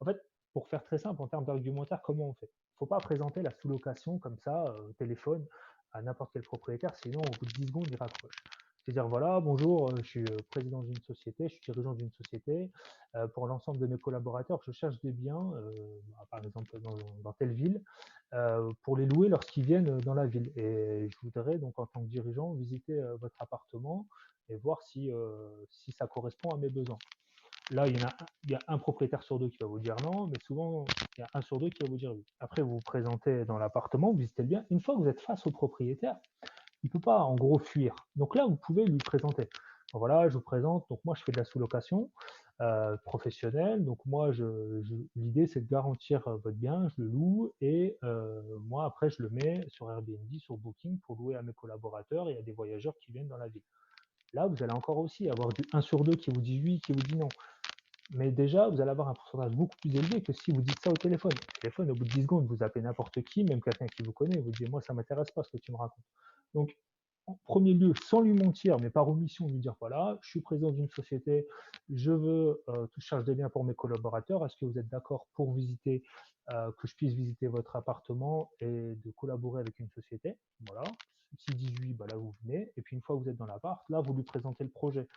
En fait, pour faire très simple en termes d'argumentaire, comment on fait? Il ne faut pas présenter la sous-location comme ça au téléphone à n'importe quel propriétaire, sinon au bout de 10 secondes, il raccroche. C'est-à-dire, voilà, bonjour, je suis président d'une société, je suis dirigeant d'une société. Pour l'ensemble de mes collaborateurs, je cherche des biens, par exemple dans telle ville, pour les louer lorsqu'ils viennent dans la ville. Et je voudrais donc, en tant que dirigeant, visiter votre appartement et voir si ça correspond à mes besoins. Là, il y a un propriétaire sur deux qui va vous dire non, mais souvent, il y a un sur deux qui va vous dire oui. Après, vous vous présentez dans l'appartement, vous visitez le bien. Une fois que vous êtes face au propriétaire, il ne peut pas en gros fuir. Donc là, vous pouvez lui présenter. Voilà, je vous présente. Donc moi, je fais de la sous-location professionnelle. Donc moi, l'idée, c'est de garantir votre bien. Je le loue et moi, après, je le mets sur Airbnb, sur Booking pour louer à mes collaborateurs et à des voyageurs qui viennent dans la ville. Là, vous allez encore aussi avoir du 1 sur 2 qui vous dit oui, qui vous dit non. Mais déjà, vous allez avoir un pourcentage beaucoup plus élevé que si vous dites ça au téléphone. Au téléphone, au bout de 10 secondes, vous appelez n'importe qui, même quelqu'un qui vous connaît, vous dites moi, ça ne m'intéresse pas ce que tu me racontes. Donc, en premier lieu, sans lui mentir, mais par omission, lui dire voilà, je suis président d'une société, je veux que je cherche des biens pour mes collaborateurs. Est-ce que vous êtes d'accord pour visiter, que je puisse visiter votre appartement et de collaborer avec une société? Voilà. S'il dit oui, bah là vous venez. Et puis une fois que vous êtes dans l'appart, là vous lui présentez le projet.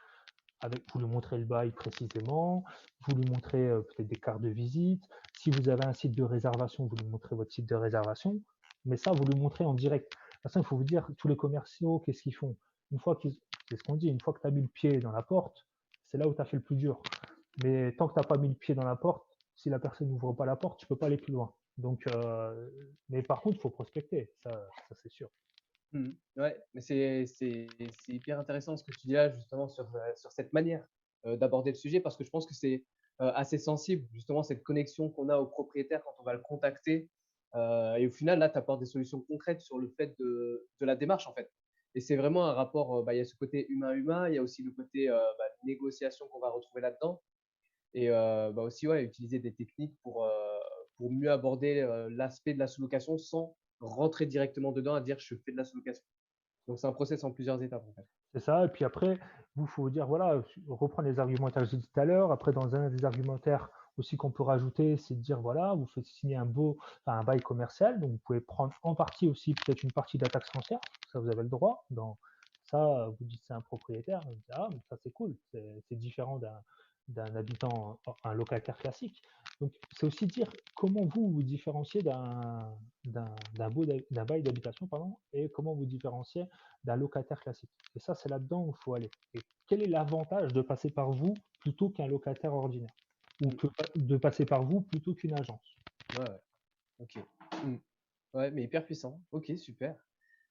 Vous lui montrez le bail précisément, vous lui montrez peut-être des cartes de visite. Si vous avez un site de réservation, vous lui montrez votre site de réservation. Mais ça, vous lui montrez en direct. Parce qu'il faut vous dire, tous les commerciaux, qu'est-ce qu'ils font? Une fois qu'ils, c'est ce qu'on dit, une fois que tu as mis le pied dans la porte, c'est là où tu as fait le plus dur. Mais tant que tu n'as pas mis le pied dans la porte, si la personne n'ouvre pas la porte, tu ne peux pas aller plus loin. Donc, mais par contre, il faut prospecter, ça c'est sûr. Ouais, mais c'est hyper intéressant ce que tu dis là, justement, sur cette manière d'aborder le sujet, parce que je pense que c'est assez sensible, justement, cette connexion qu'on a au propriétaire quand on va le contacter. Et au final, là, tu apportes des solutions concrètes sur le fait de la démarche, en fait. Et c'est vraiment un rapport, il y a ce côté humain-humain, il y a aussi le côté négociation qu'on va retrouver là-dedans. Et aussi, ouais, utiliser des techniques pour mieux aborder l'aspect de la sous-location sans rentrer directement dedans à dire je fais de la sous-location. Donc, c'est un process en plusieurs étapes, en fait. C'est ça. Et puis après, vous, faut vous dire, voilà, reprendre les argumentaires que j'ai dit tout à l'heure. Après, dans un des argumentaires aussi qu'on peut rajouter, c'est de dire, voilà, vous faites signer un bail commercial. Donc, vous pouvez prendre en partie aussi peut-être une partie de la taxe foncière. Ça, vous avez le droit. Ça, vous dites c'est un propriétaire. Vous dites, ah, mais ça, c'est cool. C'est différent d'un habitant, un locataire classique. Donc, c'est aussi dire comment vous vous différenciez d'un bail d'habitation, pardon, et comment vous différenciez d'un locataire classique. Et ça, c'est là-dedans où il faut aller. Et quel est l'avantage de passer par vous plutôt qu'un locataire ordinaire? Ou Mm. de passer par vous plutôt qu'une agence? Ouais, ouais. Ok. Mm. Ouais, mais hyper puissant. Ok, super.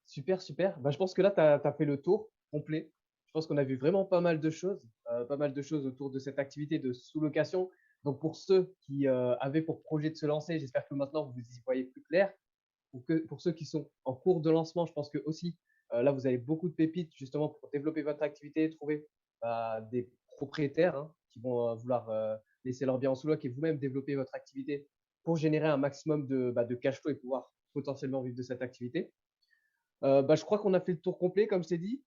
Super, super. Bah, je pense que là, tu as fait le tour complet. Je pense qu'on a vu vraiment pas mal de choses autour de cette activité de sous-location. Donc, pour ceux qui avaient pour projet de se lancer, j'espère que maintenant vous y voyez plus clair. Pour ceux qui sont en cours de lancement, je pense que aussi, là, vous avez beaucoup de pépites justement pour développer votre activité, trouver des propriétaires qui vont vouloir laisser leur bien en sous-loc et vous-même développer votre activité pour générer un maximum de cash flow et pouvoir potentiellement vivre de cette activité. Je crois qu'on a fait le tour complet, comme je t'ai dit.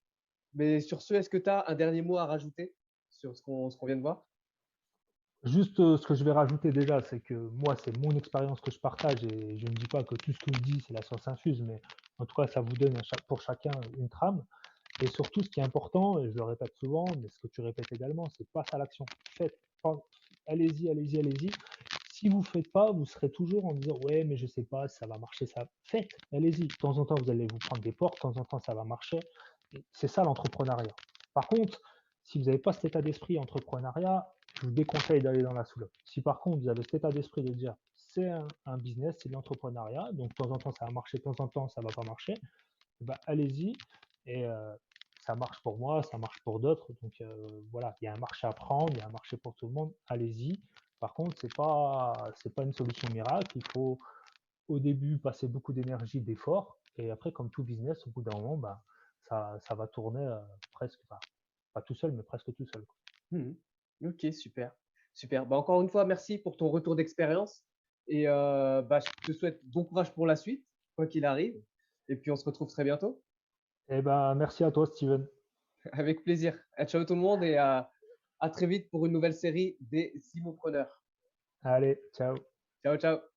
Mais sur ce, est-ce que tu as un dernier mot à rajouter sur ce qu'on vient de voir? Juste ce que je vais rajouter déjà, c'est que moi, c'est mon expérience que je partage et je ne dis pas que tout ce que je dis, c'est la science infuse, mais en tout cas, ça vous donne pour chacun une trame. Et surtout, ce qui est important, et je le répète souvent, mais ce que tu répètes également, c'est passe à l'action. Faites, allez-y, allez-y, allez-y. Si vous ne faites pas, vous serez toujours en disant ouais, mais je ne sais pas si ça va marcher. Ça, faites, allez-y. De temps en temps, vous allez vous prendre des portes, de temps en temps, ça va marcher. C'est ça l'entrepreneuriat. Par contre, si vous n'avez pas cet état d'esprit entrepreneuriat, je vous déconseille d'aller dans la sous-loc. Si par contre, vous avez cet état d'esprit de dire c'est un business, c'est de l'entrepreneuriat, donc de temps en temps, ça va marcher, de temps en temps, ça ne va pas marcher, bah, allez-y. Et ça marche pour moi, ça marche pour d'autres. Donc voilà, il y a un marché à prendre, il y a un marché pour tout le monde, allez-y. Par contre, c'est pas une solution miracle. Il faut au début passer beaucoup d'énergie, d'efforts. Et après, comme tout business, au bout d'un moment, bah, ça va tourner presque, pas tout seul, mais presque tout seul, quoi. Mhm. Ok, super. Super. Encore une fois, merci pour ton retour d'expérience. Et je te souhaite bon courage pour la suite, quoi qu'il arrive. Et puis, on se retrouve très bientôt. Eh ben, merci à toi, Steven. Avec plaisir. Ciao tout le monde et à très vite pour une nouvelle série des Simopreneurs. Allez, ciao. Ciao, ciao.